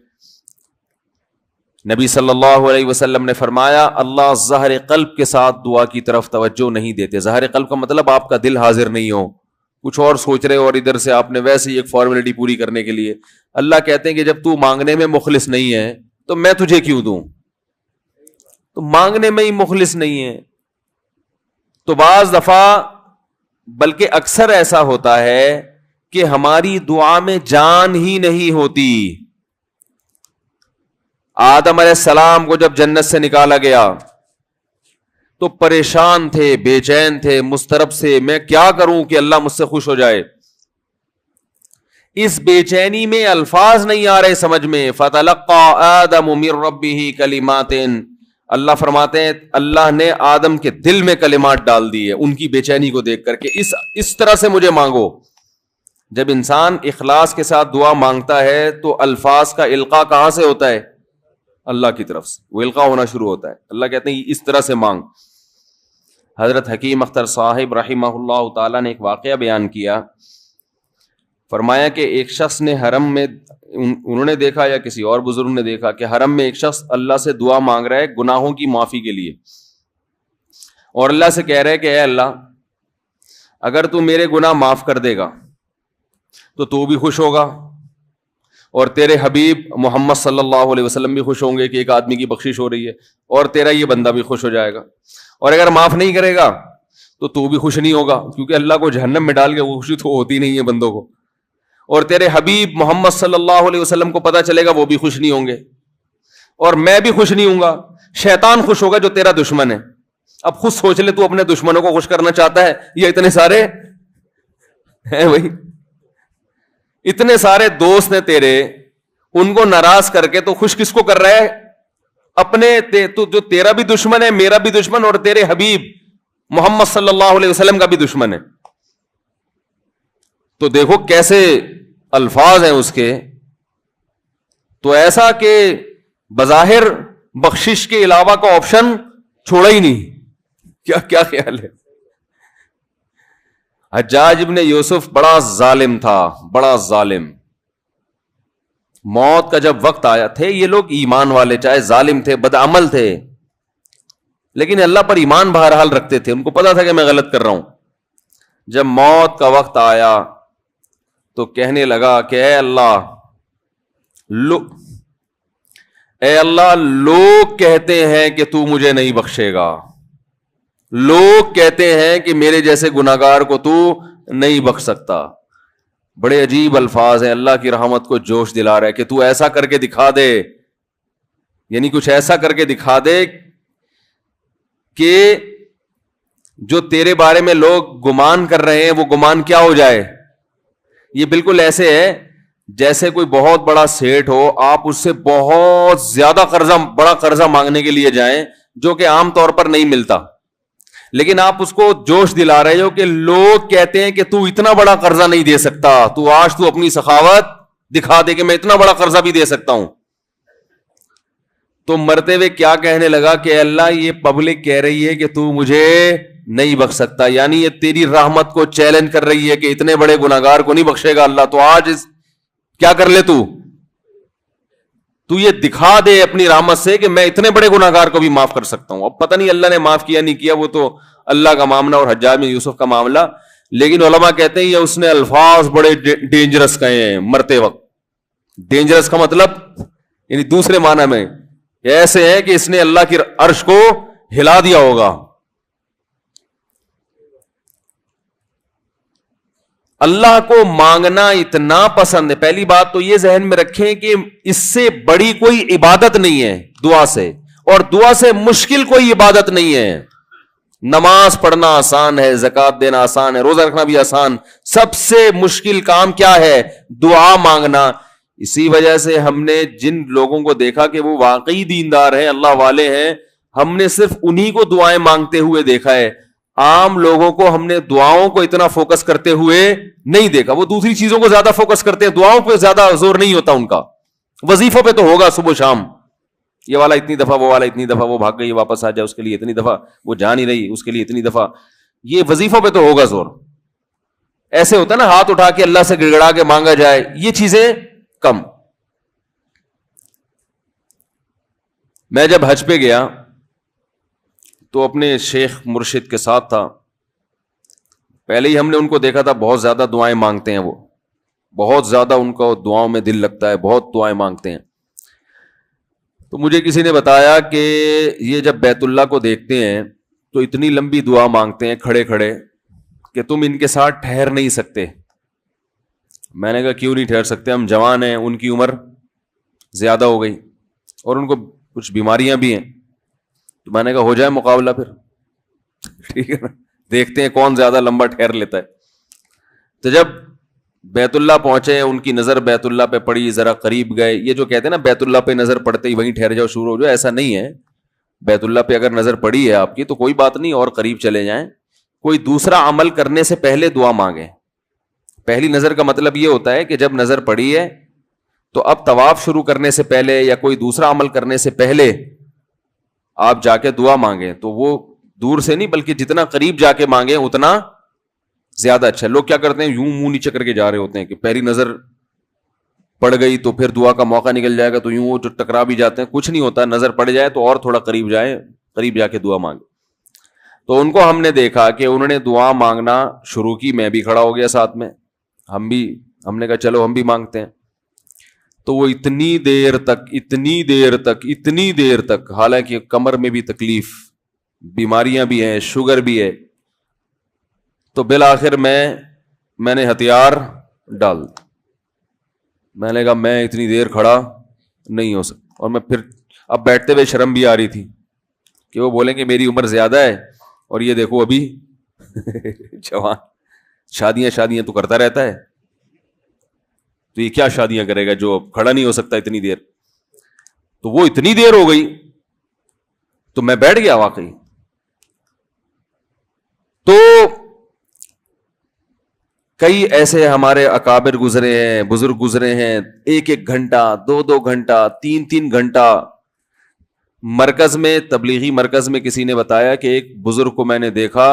نبی صلی اللہ علیہ وسلم نے فرمایا اللہ ظاہر قلب کے ساتھ دعا کی طرف توجہ نہیں دیتے۔ ظاہر قلب کا مطلب آپ کا دل حاضر نہیں ہو، کچھ اور سوچ رہے ہو، اور ادھر سے آپ نے ویسے ہی ایک فارمیلٹی پوری کرنے کے لیے۔ اللہ کہتے ہیں کہ جب تو مانگنے میں مخلص نہیں ہے تو میں تجھے کیوں دوں؟ تو مانگنے میں ہی مخلص نہیں ہے تو بعض دفعہ بلکہ اکثر ایسا ہوتا ہے کہ ہماری دعا میں جان ہی نہیں ہوتی۔ آدم علیہ السلام کو جب جنت سے نکالا گیا تو پریشان تھے، بے چین تھے، مضطرب سے، میں کیا کروں کہ اللہ مجھ سے خوش ہو جائے۔ اس بے چینی میں الفاظ نہیں آ رہے سمجھ میں، فَتَلَقَّى آدَمُ مِن رَبِّهِ كَلِمَاتٍ، اللہ فرماتے ہیں اللہ نے آدم کے دل میں کلمات ڈال دی ہے ان کی بے چینی کو دیکھ کر کے، اس طرح سے مجھے مانگو۔ جب انسان اخلاص کے ساتھ دعا مانگتا ہے تو الفاظ کا القاء کہاں سے ہوتا ہے؟ اللہ کی طرف سے، وہ القاء ہونا شروع ہوتا ہے۔ اللہ کہتے ہیں اس طرح سے مانگ۔ حضرت حکیم اختر صاحب رحمہ اللہ تعالیٰ نے ایک واقعہ بیان کیا، فرمایا کہ ایک شخص نے حرم میں، انہوں نے دیکھا یا کسی اور بزرگ نے دیکھا کہ حرم میں ایک شخص اللہ سے دعا مانگ رہا ہے گناہوں کی معافی کے لیے، اور اللہ سے کہہ رہا ہے کہ اے اللہ اگر تو میرے گناہ معاف کر دے گا تو بھی خوش ہوگا، اور تیرے حبیب محمد صلی اللہ علیہ وسلم بھی خوش ہوں گے کہ ایک آدمی کی بخشش ہو رہی ہے، اور تیرا یہ بندہ بھی خوش ہو جائے گا، اور اگر معاف نہیں کرے گا تو بھی خوش نہیں ہوگا، کیونکہ اللہ کو جہنم میں ڈال کے وہ خوشی تو ہوتی نہیں ہے بندوں کو، اور تیرے حبیب محمد صلی اللہ علیہ وسلم کو پتا چلے گا وہ بھی خوش نہیں ہوں گے، اور میں بھی خوش نہیں ہوں گا، شیطان خوش ہوگا جو تیرا دشمن ہے۔ اب خود سوچ لے، تو اپنے دشمنوں کو خوش کرنا چاہتا ہے یا اتنے سارے ہیں بھائی، اتنے سارے دوست ہیں تیرے، ان کو ناراض کر کے تو خوش کس کو کر رہا ہے؟ اپنے تو جو تیرا بھی دشمن ہے، میرا بھی دشمن، اور تیرے حبیب محمد صلی اللہ علیہ وسلم کا بھی دشمن ہے۔ تو دیکھو کیسے الفاظ ہیں اس کے. تو ایسا کہ بظاہر بخشش کے علاوہ کا آپشن چھوڑا ہی نہیں. کیا خیال ہے؟ حجاج ابن یوسف بڑا ظالم تھا, بڑا ظالم. موت کا جب وقت آیا, تھے یہ لوگ ایمان والے, چاہے ظالم تھے, بدعمل تھے, لیکن اللہ پر ایمان بہرحال رکھتے تھے. ان کو پتا تھا کہ میں غلط کر رہا ہوں. جب موت کا وقت آیا تو کہنے لگا کہ اے اللہ لوگ کہتے ہیں کہ تو مجھے نہیں بخشے گا, لوگ کہتے ہیں کہ میرے جیسے گناہگار کو تو نہیں بخش سکتا. بڑے عجیب الفاظ ہیں, اللہ کی رحمت کو جوش دلا رہا ہے کہ تو ایسا کر کے دکھا دے, یعنی کچھ ایسا کر کے دکھا دے کہ جو تیرے بارے میں لوگ گمان کر رہے ہیں وہ گمان کیا ہو جائے. یہ بالکل ایسے ہے جیسے کوئی بہت بڑا سیٹ ہو, آپ اس سے بہت زیادہ بڑا قرضہ مانگنے کے لیے جائیں جو کہ عام طور پر نہیں ملتا, لیکن آپ اس کو جوش دلا رہے ہو کہ لوگ کہتے ہیں کہ تو اتنا بڑا قرضہ نہیں دے سکتا, تو آج تو اپنی سخاوت دکھا دے کہ میں اتنا بڑا قرضہ بھی دے سکتا ہوں. تو مرتے ہوئے کیا کہنے لگا کہ اللہ یہ پبلک کہہ رہی ہے کہ تو مجھے نہیں بخش سکتا, یعنی یہ تیری رحمت کو چیلنج کر رہی ہے کہ اتنے بڑے گناہگار کو نہیں بخشے گا اللہ, تو آج کیا کر لے تو یہ دکھا دے اپنی رحمت سے کہ میں اتنے بڑے گناہگار کو بھی معاف کر سکتا ہوں. اب پتہ نہیں اللہ نے معاف کیا نہیں کیا, وہ تو اللہ کا معاملہ اور حجاج بن یوسف کا معاملہ, لیکن علماء کہتے ہیں یہ اس نے الفاظ بڑے ڈینجرس کہے ہیں مرتے وقت. ڈینجرس کا مطلب یعنی دوسرے معنی میں ایسے ہے کہ اس نے اللہ کی عرش کو ہلا دیا ہوگا. اللہ کو مانگنا اتنا پسند ہے. پہلی بات تو یہ ذہن میں رکھیں کہ اس سے بڑی کوئی عبادت نہیں ہے دعا سے, اور دعا سے مشکل کوئی عبادت نہیں ہے. نماز پڑھنا آسان ہے, زکوٰۃ دینا آسان ہے, روزہ رکھنا بھی آسان. سب سے مشکل کام کیا ہے؟ دعا مانگنا. اسی وجہ سے ہم نے جن لوگوں کو دیکھا کہ وہ واقعی دیندار ہیں, اللہ والے ہیں, ہم نے صرف انہی کو دعائیں مانگتے ہوئے دیکھا ہے. عام لوگوں کو ہم نے دعاؤں کو اتنا فوکس کرتے ہوئے نہیں دیکھا. وہ دوسری چیزوں کو زیادہ فوکس کرتے ہیں, دعاؤں پہ زیادہ زور نہیں ہوتا ان کا. وظیفوں پہ تو ہوگا صبح شام, یہ والا اتنی دفعہ, وہ والا اتنی دفعہ, وہ بھاگ گئی واپس آ جائے اس کے لیے اتنی دفعہ, وہ جا نہیں رہی اس کے لیے اتنی دفعہ. یہ وظیفوں پہ تو ہوگا زور. ایسے ہوتا ہے نا ہاتھ اٹھا کے اللہ سے گڑگڑا کے مانگا جائے, یہ چیزیں کم. میں جب حج پہ گیا تو اپنے شیخ مرشد کے ساتھ تھا. پہلے ہی ہم نے ان کو دیکھا تھا بہت زیادہ دعائیں مانگتے ہیں, وہ بہت زیادہ ان کو دعاؤں میں دل لگتا ہے, بہت دعائیں مانگتے ہیں. تو مجھے کسی نے بتایا کہ یہ جب بیت اللہ کو دیکھتے ہیں تو اتنی لمبی دعا مانگتے ہیں کھڑے کھڑے کہ تم ان کے ساتھ ٹھہر نہیں سکتے. میں نے کہا کیوں نہیں ٹھہر سکتے, ہم جوان ہیں, ان کی عمر زیادہ ہو گئی اور ان کو کچھ بیماریاں بھی ہیں. تو میں نے کہا ہو جائے مقابلہ پھر, ٹھیک ہے نا, دیکھتے ہیں کون زیادہ لمبا ٹھہر لیتا ہے. تو جب بیت اللہ پہنچے, ان کی نظر بیت اللہ پہ پڑی, ذرا قریب گئے. یہ جو کہتے ہیں نا بیت اللہ پہ نظر پڑتے ہی وہیں ٹھہر جاؤ, شروع ہو جاؤ, ایسا نہیں ہے. بیت اللہ پہ اگر نظر پڑی ہے آپ کی تو کوئی بات نہیں, اور قریب چلے جائیں. کوئی دوسرا عمل کرنے سے پہلے دعا مانگیں. پہلی نظر کا مطلب یہ ہوتا ہے کہ جب نظر پڑی ہے تو اب طواف شروع کرنے سے پہلے یا کوئی دوسرا عمل کرنے سے پہلے آپ جا کے دعا مانگیں. تو وہ دور سے نہیں بلکہ جتنا قریب جا کے مانگیں اتنا زیادہ اچھا. لوگ کیا کرتے ہیں, یوں منہ نیچے کر کے جا رہے ہوتے ہیں کہ پہلی نظر پڑ گئی تو پھر دعا کا موقع نکل جائے گا, تو یوں وہ ٹکرا بھی جاتے ہیں. کچھ نہیں ہوتا, نظر پڑ جائے تو اور تھوڑا قریب جائیں, قریب جا کے دعا مانگیں. تو ان کو ہم نے دیکھا کہ انہوں نے دعا مانگنا شروع کی, میں بھی کھڑا ہو گیا ساتھ میں, ہم نے کہا چلو ہم بھی مانگتے ہیں. تو وہ اتنی دیر تک حالانکہ کمر میں بھی تکلیف, بیماریاں بھی ہیں, شوگر بھی ہے, تو بالآخر میں نے ہتھیار ڈال. میں نے کہا میں اتنی دیر کھڑا نہیں ہو سکتا. اور میں پھر اب بیٹھتے ہوئے شرم بھی آ رہی تھی کہ وہ بولیں کہ میری عمر زیادہ ہے اور یہ دیکھو ابھی جوان, شادیاں تو کرتا رہتا ہے, تو یہ کیا شادیاں کرے گا جو کھڑا نہیں ہو سکتا اتنی دیر. تو وہ اتنی دیر ہو گئی تو میں بیٹھ گیا واقعی. تو کئی ایسے ہمارے اکابر گزرے ہیں, بزرگ گزرے ہیں, 1 گھنٹہ 2 گھنٹہ 3 گھنٹہ. مرکز میں, تبلیغی مرکز میں کسی نے بتایا کہ ایک بزرگ کو میں نے دیکھا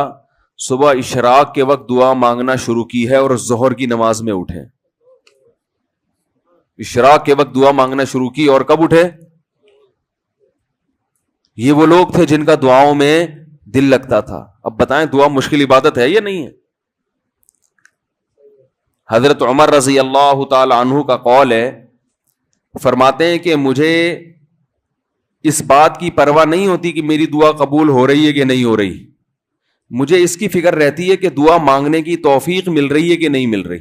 صبح اشراق کے وقت دعا مانگنا شروع کی ہے اور ظہر کی نماز میں اٹھے. اشراق کے وقت دعا مانگنا شروع کی اور کب اٹھے؟ یہ وہ لوگ تھے جن کا دعاؤں میں دل لگتا تھا. اب بتائیں دعا مشکل عبادت ہے یا نہیں ہے؟ حضرت عمر رضی اللہ تعالی عنہ کا قول ہے, فرماتے ہیں کہ مجھے اس بات کی پرواہ نہیں ہوتی کہ میری دعا قبول ہو رہی ہے کہ نہیں ہو رہی, مجھے اس کی فکر رہتی ہے کہ دعا مانگنے کی توفیق مل رہی ہے کہ نہیں مل رہی.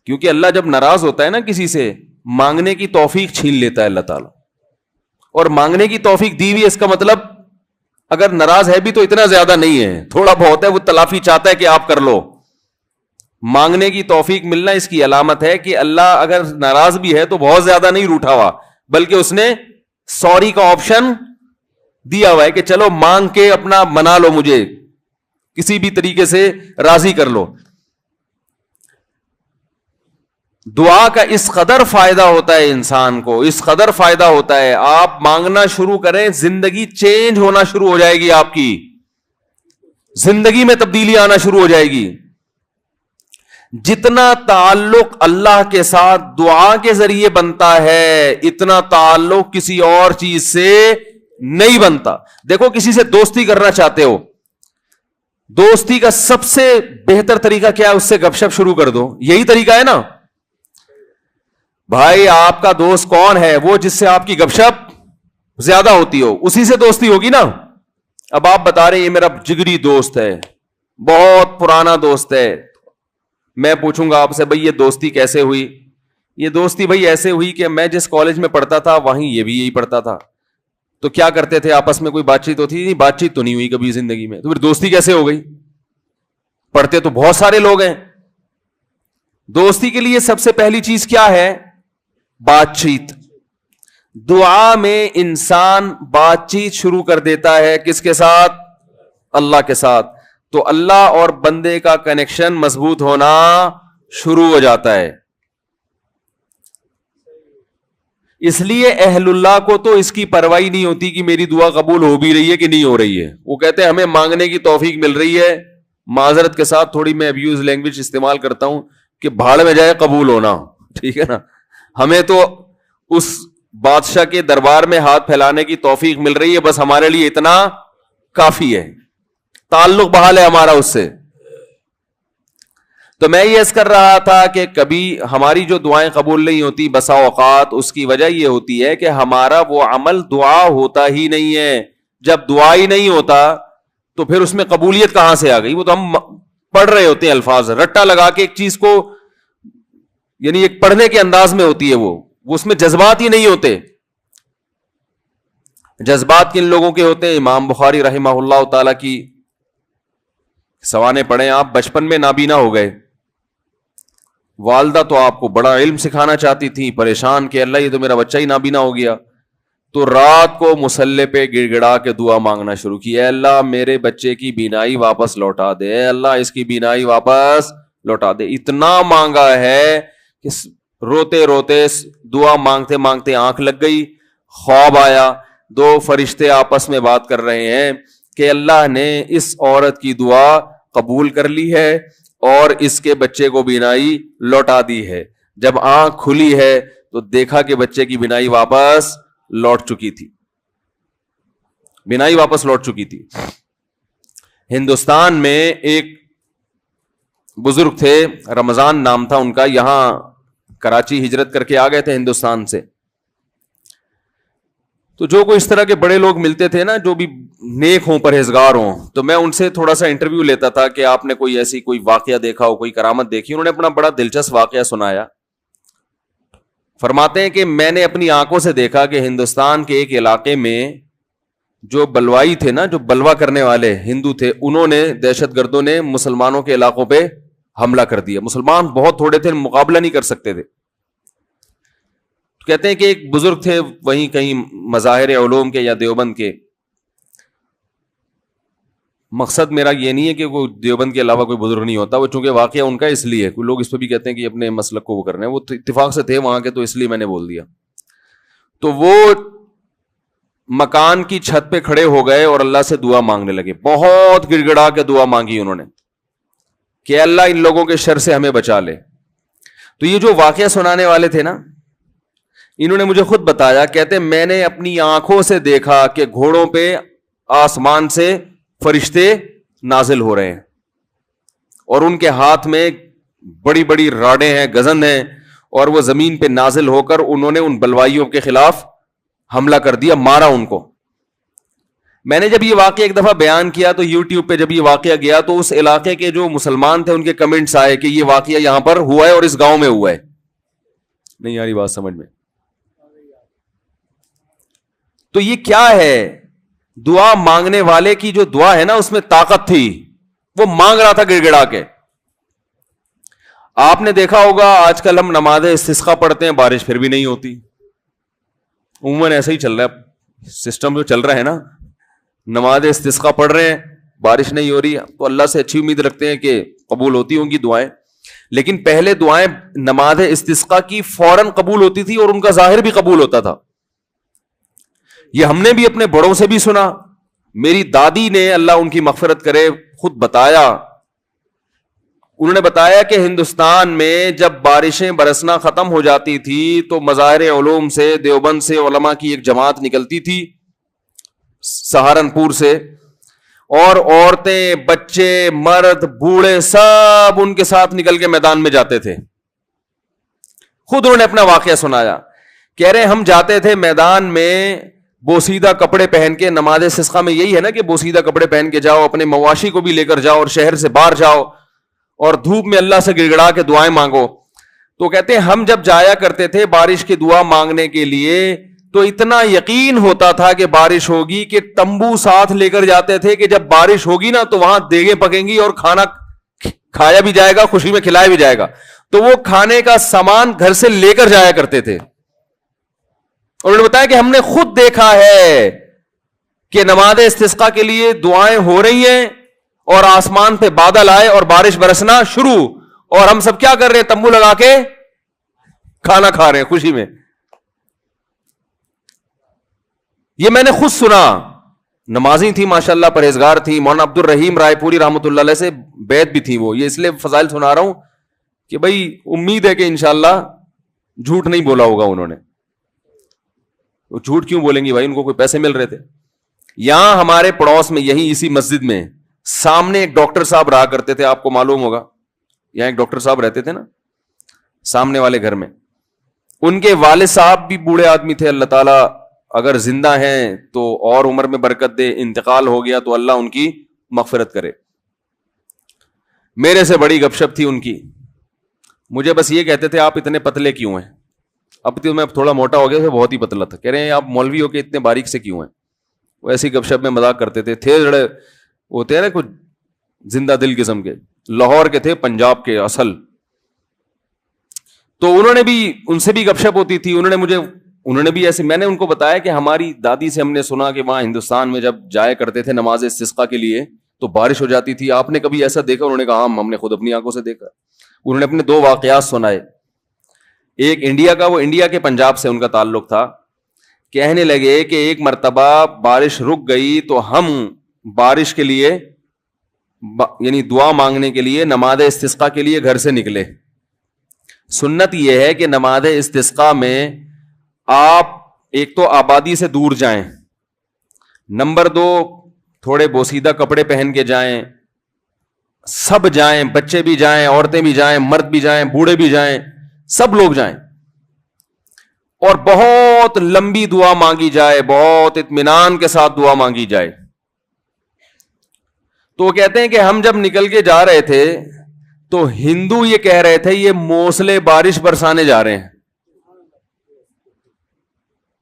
کیونکہ اللہ جب ناراض ہوتا ہے نا کسی سے, مانگنے کی توفیق چھین لیتا ہے اللہ تعالیٰ. اور مانگنے کی توفیق دی ہوئی, اس کا مطلب اگر ناراض ہے بھی تو اتنا زیادہ نہیں ہے, تھوڑا بہت ہے, وہ تلافی چاہتا ہے کہ آپ کر لو. مانگنے کی توفیق ملنا اس کی علامت ہے کہ اللہ اگر ناراض بھی ہے تو بہت زیادہ نہیں روٹھا ہوا, بلکہ اس نے سوری کا آپشن دیا ہوا ہے کہ چلو مانگ کے اپنا منا لو, مجھے کسی بھی طریقے سے راضی کر لو. دعا کا اس قدر فائدہ ہوتا ہے انسان کو, اس قدر فائدہ ہوتا ہے, آپ مانگنا شروع کریں زندگی چینج ہونا شروع ہو جائے گی, آپ کی زندگی میں تبدیلی آنا شروع ہو جائے گی. جتنا تعلق اللہ کے ساتھ دعا کے ذریعے بنتا ہے اتنا تعلق کسی اور چیز سے نہیں بنتا. دیکھو کسی سے دوستی کرنا چاہتے ہو, دوستی کا سب سے بہتر طریقہ کیا ہے؟ اس سے گپ شپ شروع کر دو, یہی طریقہ ہے نا بھائی. آپ کا دوست کون ہے؟ وہ جس سے آپ کی گپ شپ زیادہ ہوتی ہو, اسی سے دوستی ہوگی نا. اب آپ بتا رہے ہیں یہ میرا جگری دوست ہے, بہت پرانا دوست ہے, میں پوچھوں گا آپ سے بھائی یہ دوستی کیسے ہوئی؟ یہ دوستی بھائی ایسے ہوئی کہ میں جس کالج میں پڑھتا تھا وہیں یہ بھی یہی پڑھتا تھا, تو کیا کرتے تھے آپس میں, کوئی بات چیت ہوتی نہیں, بات چیت تو نہیں ہوئی کبھی زندگی میں, تو پھر دوستی کیسے ہو گئی؟ پڑھتے تو بہت سارے لوگ ہیں. دوستی کے لیے سب سے پہلی چیز کیا ہے؟ بات چیت. دعا میں انسان بات چیت شروع کر دیتا ہے کس کے ساتھ؟ اللہ کے ساتھ. تو اللہ اور بندے کا کنیکشن مضبوط ہونا شروع ہو جاتا ہے. اس لیے اہل اللہ کو تو اس کی پرواہ نہیں ہوتی کہ میری دعا قبول ہو بھی رہی ہے کہ نہیں ہو رہی ہے. وہ کہتے ہیں ہمیں مانگنے کی توفیق مل رہی ہے, معذرت کے ساتھ تھوڑی میں ابیوز لینگویج استعمال کرتا ہوں, کہ بھاڑ میں جائے قبول ہونا, ٹھیک ہے نا. ہمیں تو اس بادشاہ کے دربار میں ہاتھ پھیلانے کی توفیق مل رہی ہے, بس ہمارے لیے اتنا کافی ہے, تعلق بحال ہے ہمارا اس سے. تو میں یہ عرض کر رہا تھا کہ کبھی ہماری جو دعائیں قبول نہیں ہوتی بسا اوقات اس کی وجہ یہ ہوتی ہے کہ ہمارا وہ عمل دعا ہوتا ہی نہیں ہے. جب دعا ہی نہیں ہوتا تو پھر اس میں قبولیت کہاں سے آ گئی؟ وہ تو ہم پڑھ رہے ہوتے ہیں الفاظ, رٹا لگا کے ایک چیز کو, یعنی ایک پڑھنے کے انداز میں ہوتی ہے, وہ اس میں جذبات ہی نہیں ہوتے. جذبات کن لوگوں کے ہوتے ہیں؟ امام بخاری رحمہ اللہ تعالی کی سوانے پڑھیں آپ, بچپن میں نابینا ہو گئے, والدہ تو آپ کو بڑا علم سکھانا چاہتی تھی, پریشان کہ اللہ یہ تو میرا بچہ ہی نابینا ہو گیا. تو رات کو مصلی پہ گڑ گڑا کے دعا مانگنا شروع کی, اے اللہ میرے بچے کی بینائی واپس لوٹا دے, اے اللہ اس کی بینائی واپس لوٹا دے. اتنا مانگا ہے کہ روتے روتے دعا مانگتے مانگتے آنکھ لگ گئی, خواب آیا, 2 فرشتے آپس میں بات کر رہے ہیں کہ اللہ نے اس عورت کی دعا قبول کر لی ہے اور اس کے بچے کو بینائی لوٹا دی ہے. جب آنکھ کھلی ہے تو دیکھا کہ بچے کی بینائی واپس لوٹ چکی تھی, بینائی واپس لوٹ چکی تھی. ہندوستان میں ایک بزرگ تھے, رمضان نام تھا ان کا, یہاں کراچی ہجرت کر کے آ گئے تھے ہندوستان سے. تو جو کوئی اس طرح کے بڑے لوگ ملتے تھے نا جو بھی نیک ہوں, پرہیزگار ہوں, تو میں ان سے تھوڑا سا انٹرویو لیتا تھا کہ آپ نے کوئی ایسی کوئی واقعہ دیکھا ہو, کوئی کرامت دیکھی. انہوں نے اپنا بڑا دلچسپ واقعہ سنایا. فرماتے ہیں کہ میں نے اپنی آنکھوں سے دیکھا کہ ہندوستان کے ایک علاقے میں جو بلوائی تھے نا, جو بلوا کرنے والے ہندو تھے, انہوں نے, دہشت گردوں نے مسلمانوں کے علاقوں پہ حملہ کر دیا. مسلمان بہت تھوڑے تھے, مقابلہ نہیں کر سکتے تھے. کہتے ہیں کہ ایک بزرگ تھے وہیں کہیں مظاہر علوم کے یا دیوبند کے, مقصد میرا یہ نہیں ہے کہ کوئی دیوبند کے علاوہ کوئی بزرگ نہیں ہوتا, وہ چونکہ واقعہ ان کا اس لیے, کوئی لوگ اس پہ بھی کہتے ہیں کہ اپنے مسلک کو وہ کرنا ہے, وہ اتفاق سے تھے وہاں کے تو اس لیے میں نے بول دیا. تو وہ مکان کی چھت پہ کھڑے ہو گئے اور اللہ سے دعا مانگنے لگے, بہت گڑ گڑا کے دعا مانگی انہوں نے کہ اللہ ان لوگوں کے شر سے ہمیں بچا لے. تو یہ جو واقعہ سنانے والے تھے نا, انہوں نے مجھے خود بتایا, کہتے میں نے اپنی آنکھوں سے دیکھا کہ گھوڑوں پہ آسمان سے فرشتے نازل ہو رہے ہیں اور ان کے ہاتھ میں بڑی بڑی راڈیں ہیں, گزند ہیں, اور وہ زمین پہ نازل ہو کر انہوں نے ان بلوائیوں کے خلاف حملہ کر دیا, مارا ان کو. میں نے جب یہ واقعہ ایک دفعہ بیان کیا تو یوٹیوب پہ جب یہ واقعہ گیا تو اس علاقے کے جو مسلمان تھے ان کے کمنٹس آئے کہ یہ واقعہ یہاں پر ہوا ہے اور اس گاؤں میں ہوا ہے. نہیں آ رہی بات سمجھ میں؟ تو یہ کیا ہے؟ دعا مانگنے والے کی جو دعا ہے نا اس میں طاقت تھی, وہ مانگ رہا تھا گڑ گڑا کے. آپ نے دیکھا ہوگا آج کل ہم نماز استسقا پڑھتے ہیں, بارش پھر بھی نہیں ہوتی. عموماً ایسا ہی چل رہا ہے سسٹم جو چل رہا ہے نا, نماز استسقا پڑھ رہے ہیں, بارش نہیں ہو رہی, تو اللہ سے اچھی امید رکھتے ہیں کہ قبول ہوتی ہوں گی دعائیں. لیکن پہلے دعائیں نماز استسقا کی فوراً قبول ہوتی تھی اور ان کا ظاہر بھی قبول ہوتا تھا. یہ ہم نے بھی اپنے بڑوں سے بھی سنا. میری دادی نے, اللہ ان کی مغفرت کرے, خود بتایا, انہوں نے بتایا کہ ہندوستان میں جب بارشیں برسنا ختم ہو جاتی تھی تو مظاہر علوم سے, دیوبند سے علماء کی ایک جماعت نکلتی تھی, سہارنپور سے, اور عورتیں, بچے, مرد, بوڑھے سب ان کے ساتھ نکل کے میدان میں جاتے تھے. خود انہوں نے اپنا واقعہ سنایا, کہہ رہے ہم جاتے تھے میدان میں بوسیدہ کپڑے پہن کے. نماز استسقا میں یہی ہے نا کہ بوسیدہ کپڑے پہن کے جاؤ, اپنے مواشی کو بھی لے کر جاؤ اور شہر سے باہر جاؤ اور دھوپ میں اللہ سے گڑ گڑا کے دعائیں مانگو. تو کہتے ہیں ہم جب جایا کرتے تھے بارش کی دعا مانگنے کے لیے تو اتنا یقین ہوتا تھا کہ بارش ہوگی کہ تمبو ساتھ لے کر جاتے تھے کہ جب بارش ہوگی نا تو وہاں دیگیں پکیں گی اور کھانا کھایا بھی جائے گا, خوشی میں کھلایا بھی جائے گا. تو وہ کھانے کا سامان گھر سے لے کر جایا کرتے تھے. اور انہوں نے بتایا کہ ہم نے خود دیکھا ہے کہ نماز استسقا کے لیے دعائیں ہو رہی ہیں اور آسمان پہ بادل آئے اور بارش برسنا شروع, اور ہم سب کیا کر رہے ہیں؟ تمبو لگا کے کھانا کھا رہے ہیں خوشی میں. یہ میں نے خود سنا. نمازی تھی ماشاءاللہ, پرہیزگار تھی, مولانا عبد الرحیم رائے پوری رحمۃ اللہ علیہ سے بیعت بھی تھی وہ. یہ اس لیے فضائل سنا رہا ہوں کہ بھائی امید ہے کہ انشاءاللہ جھوٹ نہیں بولا ہوگا انہوں نے. وہ جھوٹ کیوں بولیں گی بھائی, ان کو کوئی پیسے مل رہے تھے. یہاں ہمارے پڑوس میں یہی اسی مسجد میں سامنے ایک ڈاکٹر صاحب رہا کرتے تھے, آپ کو معلوم ہوگا, یہاں ایک ڈاکٹر صاحب رہتے تھے نا سامنے والے گھر میں. ان کے والد صاحب بھی بوڑھے آدمی تھے, اللہ تعالیٰ اگر زندہ ہیں تو اور عمر میں برکت دے, انتقال ہو گیا تو اللہ ان کی مغفرت کرے. میرے سے بڑی گپ شپ تھی ان کی. مجھے بس یہ کہتے تھے آپ اتنے پتلے کیوں ہیں؟ اب تو میں تھوڑا موٹا ہو گیا, بہت ہی پتلا تھا. کہہ رہے ہیں آپ مولوی ہو کے اتنے باریک سے کیوں ہیں؟ وہ ایسی گپ شپ میں مذاق کرتے تھے. تھے جڑے ہوتے ہیں نا کچھ زندہ دل قسم کے, لاہور کے تھے, پنجاب کے اصل. تو انہوں نے بھی, ان سے بھی گپ شپ ہوتی تھی. انہوں نے بھی ایسے, میں نے ان کو بتایا کہ ہماری دادی سے ہم نے سنا کہ وہاں ہندوستان میں جب جایا کرتے تھے نماز استسقا کے لیے تو بارش ہو جاتی تھی. آپ نے کبھی ایسا دیکھا؟ انہوں نے کہا ہم نے خود اپنی آنکھوں سے دیکھا. انہوں نے اپنے 2 واقعات سنائے. ایک انڈیا کا, وہ انڈیا کے پنجاب سے ان کا تعلق تھا. کہنے لگے کہ ایک مرتبہ بارش رک گئی تو ہم بارش کے لیے یعنی دعا مانگنے کے لیے نماز استسقا کے لیے گھر سے نکلے. سنت یہ ہے کہ نماز استسقا میں آپ ایک تو آبادی سے دور جائیں, نمبر 2 تھوڑے بوسیدہ کپڑے پہن کے جائیں, سب جائیں, بچے بھی جائیں, عورتیں بھی جائیں, مرد بھی جائیں, بوڑھے بھی جائیں, سب لوگ جائیں, اور بہت لمبی دعا مانگی جائے, بہت اطمینان کے ساتھ دعا مانگی جائے. تو وہ کہتے ہیں کہ ہم جب نکل کے جا رہے تھے تو ہندو یہ کہہ رہے تھے یہ موسلے بارش برسانے جا رہے ہیں.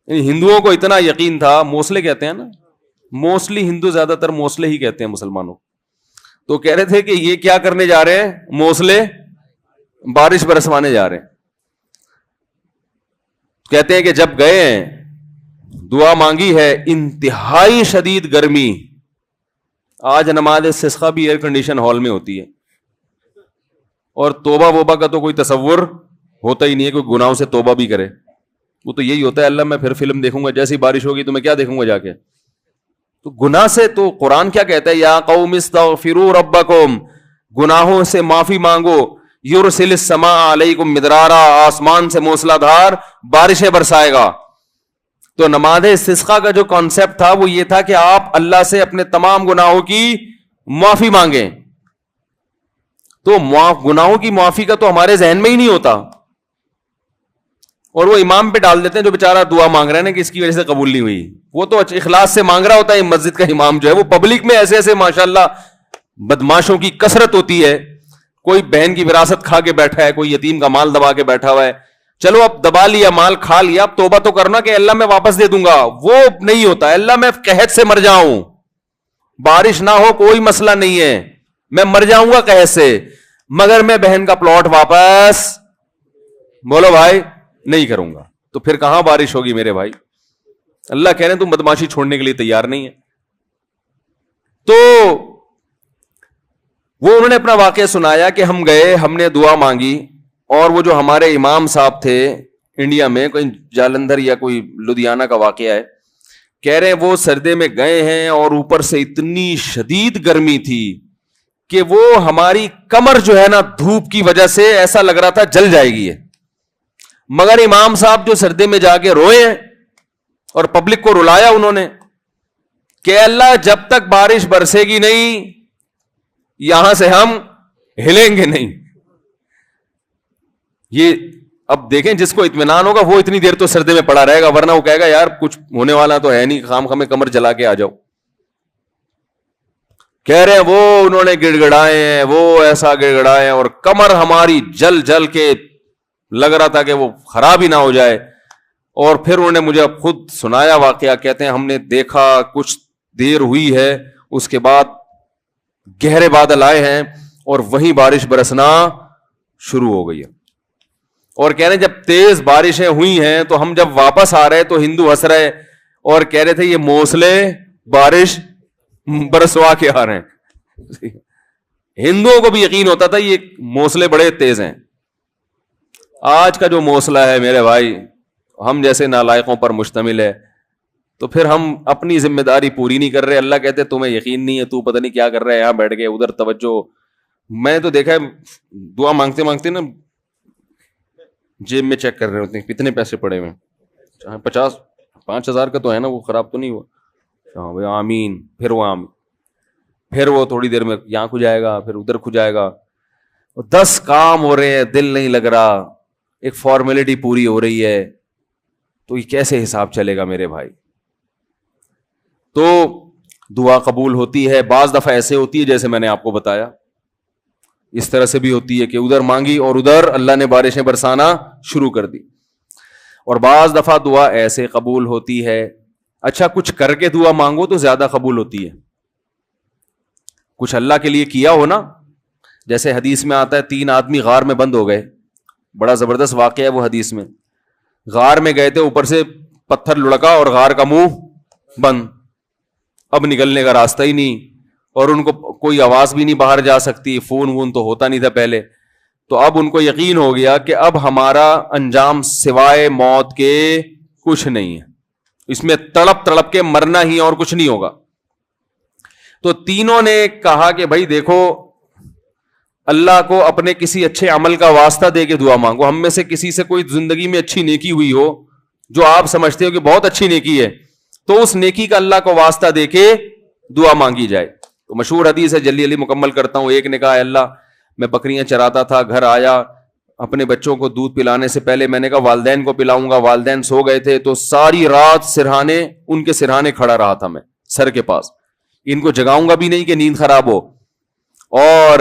ہندوؤں کو اتنا یقین تھا, موسلے کہتے ہیں نا, موسٹلی ہندو زیادہ تر موسلے ہی کہتے ہیں مسلمانوں. تو کہہ رہے تھے کہ یہ کیا کرنے جا رہے ہیں؟ موسلے بارش برسوانے جا رہے ہیں. کہتے ہیں کہ جب گئے ہیں دعا مانگی ہے, انتہائی شدید گرمی, آج نماز استسقا بھی ایئر کنڈیشن ہال میں ہوتی ہے, اور توبہ ووبہ کا تو کوئی تصور ہوتا ہی نہیں ہے, کوئی گناہوں سے توبہ بھی کرے. وہ تو یہی ہوتا ہے, اللہ میں پھر فلم دیکھوں گا, جیسی بارش ہوگی تو میں کیا دیکھوں گا جا کے. تو گناہ سے تو قرآن کیا کہتا ہے, یا قوم استغفروا ربکم, گناہوں سے معافی مانگو, یرسل السماء علیکم مدرارا, آسمان سے موسلا دھار بارشیں برسائے گا. تو نماز استسقا کا جو کانسیپٹ تھا وہ یہ تھا کہ آپ اللہ سے اپنے تمام گناہوں کی معافی مانگیں. تو گناہوں کی معافی کا تو ہمارے ذہن میں ہی نہیں ہوتا, اور وہ امام پہ ڈال دیتے ہیں جو بیچارہ دعا مانگ رہا ہے نا کہ اس کی وجہ سے قبول نہیں ہوئی. وہ تو اخلاص سے مانگ رہا ہوتا ہے. مسجد کا امام جو ہے وہ پبلک میں ایسے ایسے ماشاءاللہ بدماشوں کی کثرت ہوتی ہے. کوئی بہن کی وراثت کھا کے بیٹھا ہے, کوئی یتیم کا مال دبا کے بیٹھا ہوا ہے. چلو اب دبا لیا, مال کھا لیا, اب توبہ تو کرنا کہ اللہ میں واپس دے دوں گا. وہ نہیں ہوتا. اللہ میں قحط سے مر جاؤں, بارش نہ ہو کوئی مسئلہ نہیں ہے, میں مر جاؤں گا قحط سے, مگر میں بہن کا پلاٹ واپس, بولو بھائی, نہیں کروں گا. تو پھر کہاں بارش ہوگی میرے بھائی؟ اللہ کہہ رہے ہیں تم بدماشی چھوڑنے کے لیے تیار نہیں ہے. تو وہ انہوں نے اپنا واقعہ سنایا کہ ہم گئے, ہم نے دعا مانگی, اور وہ جو ہمارے امام صاحب تھے انڈیا میں, کوئی جالندھر یا کوئی لدھیانہ کا واقعہ ہے, کہہ رہے ہیں وہ سردے میں گئے ہیں اور اوپر سے اتنی شدید گرمی تھی کہ وہ ہماری کمر جو ہے نا دھوپ کی وجہ سے ایسا لگ رہا تھا جل جائے گی. مگر امام صاحب جو سردے میں جا کے روئے ہیں اور پبلک کو رلایا انہوں نے کہ اللہ جب تک بارش برسے گی نہیں یہاں سے ہم ہلیں گے نہیں. یہ اب دیکھیں جس کو اطمینان ہوگا وہ اتنی دیر تو سردے میں پڑا رہے گا, ورنہ وہ کہے گا یار کچھ ہونے والا تو ہے نہیں, خام خامے کمر جلا کے آ جاؤ. کہہ رہے ہیں وہ انہوں نے گڑ گڑائے ہیں, وہ ایسا گڑ گڑائے ہیں, اور کمر ہماری جل جل کے لگ رہا تھا کہ وہ خراب ہی نہ ہو جائے. اور پھر انہوں نے مجھے اب خود سنایا واقعہ, کہتے ہیں ہم نے دیکھا کچھ دیر ہوئی ہے, اس کے بعد گہرے بادل آئے ہیں اور وہیں بارش برسنا شروع ہو گئی ہے. اور کہہ رہے ہیں جب تیز بارشیں ہوئی ہیں تو ہم جب واپس آ رہے تو ہندو ہنس رہے اور کہہ رہے تھے یہ موسلے بارش برسوا کے آ رہے ہیں. ہندوؤں کو بھی یقین ہوتا تھا یہ موسلے بڑے تیز ہیں. آج کا جو موسلا ہے میرے بھائی ہم جیسے نالائقوں پر مشتمل ہے, تو پھر ہم اپنی ذمہ داری پوری نہیں کر رہے. اللہ کہتے تمہیں یقین نہیں ہے, تو پتہ نہیں کیا کر رہا ہے, یہاں بیٹھ گئے ادھر توجہ. میں تو دیکھا ہے دعا مانگتے مانگتے نا جیب میں چیک کر رہے ہوتے ہیں کتنے پیسے پڑے ہوئے, 5,000 کا تو ہے نا, وہ خراب تو نہیں ہوا, ہاں بھائی آمین. پھر وہ آمین, پھر وہ تھوڑی دیر میں یہاں کھو جائے گا, پھر ادھر کھو جائے گا. 10 کام ہو رہے ہیں, دل نہیں لگ رہا, ایک فارمیلٹی پوری ہو رہی ہے, تو یہ کیسے حساب چلے گا میرے بھائی؟ تو دعا قبول ہوتی ہے, بعض دفعہ ایسے ہوتی ہے جیسے میں نے آپ کو بتایا, اس طرح سے بھی ہوتی ہے کہ ادھر مانگی اور ادھر اللہ نے بارشیں برسانا شروع کر دی. اور بعض دفعہ دعا ایسے قبول ہوتی ہے, اچھا کچھ کر کے دعا مانگو تو زیادہ قبول ہوتی ہے. کچھ اللہ کے لیے کیا ہو نا, جیسے حدیث میں آتا ہے 3 آدمی غار میں بند ہو گئے, بڑا زبردست واقعہ ہے وہ حدیث میں. غار میں گئے تھے, اوپر سے پتھر لڑکا اور غار کا منہ بند, اب نکلنے کا راستہ ہی نہیں, اور ان کو کوئی آواز بھی نہیں باہر جا سکتی, فون وون تو ہوتا نہیں تھا پہلے. تو اب ان کو یقین ہو گیا کہ اب ہمارا انجام سوائے موت کے کچھ نہیں ہے, اس میں تڑپ تڑپ کے مرنا ہی اور کچھ نہیں ہوگا. تو تینوں نے کہا کہ بھائی دیکھو اللہ کو اپنے کسی اچھے عمل کا واسطہ دے کے دعا مانگو. ہم میں سے کسی سے کوئی زندگی میں اچھی نیکی ہوئی ہو جو آپ سمجھتے ہو کہ بہت اچھی نیکی ہے, تو اس نیکی کا اللہ کو واسطہ دے کے دعا مانگی جائے. تو مشہور حدیث ہے, جلدی جلدی مکمل کرتا ہوں. ایک نے کہا اللہ میں بکریاں چراتا تھا, گھر آیا, اپنے بچوں کو دودھ پلانے سے پہلے میں نے کہا والدین کو پلاؤں گا, والدین سو گئے تھے, تو ساری رات سرہانے ان کے سرہانے کھڑا رہا تھا میں سر کے پاس, ان کو جگاؤں گا بھی نہیں کہ نیند خراب ہو, اور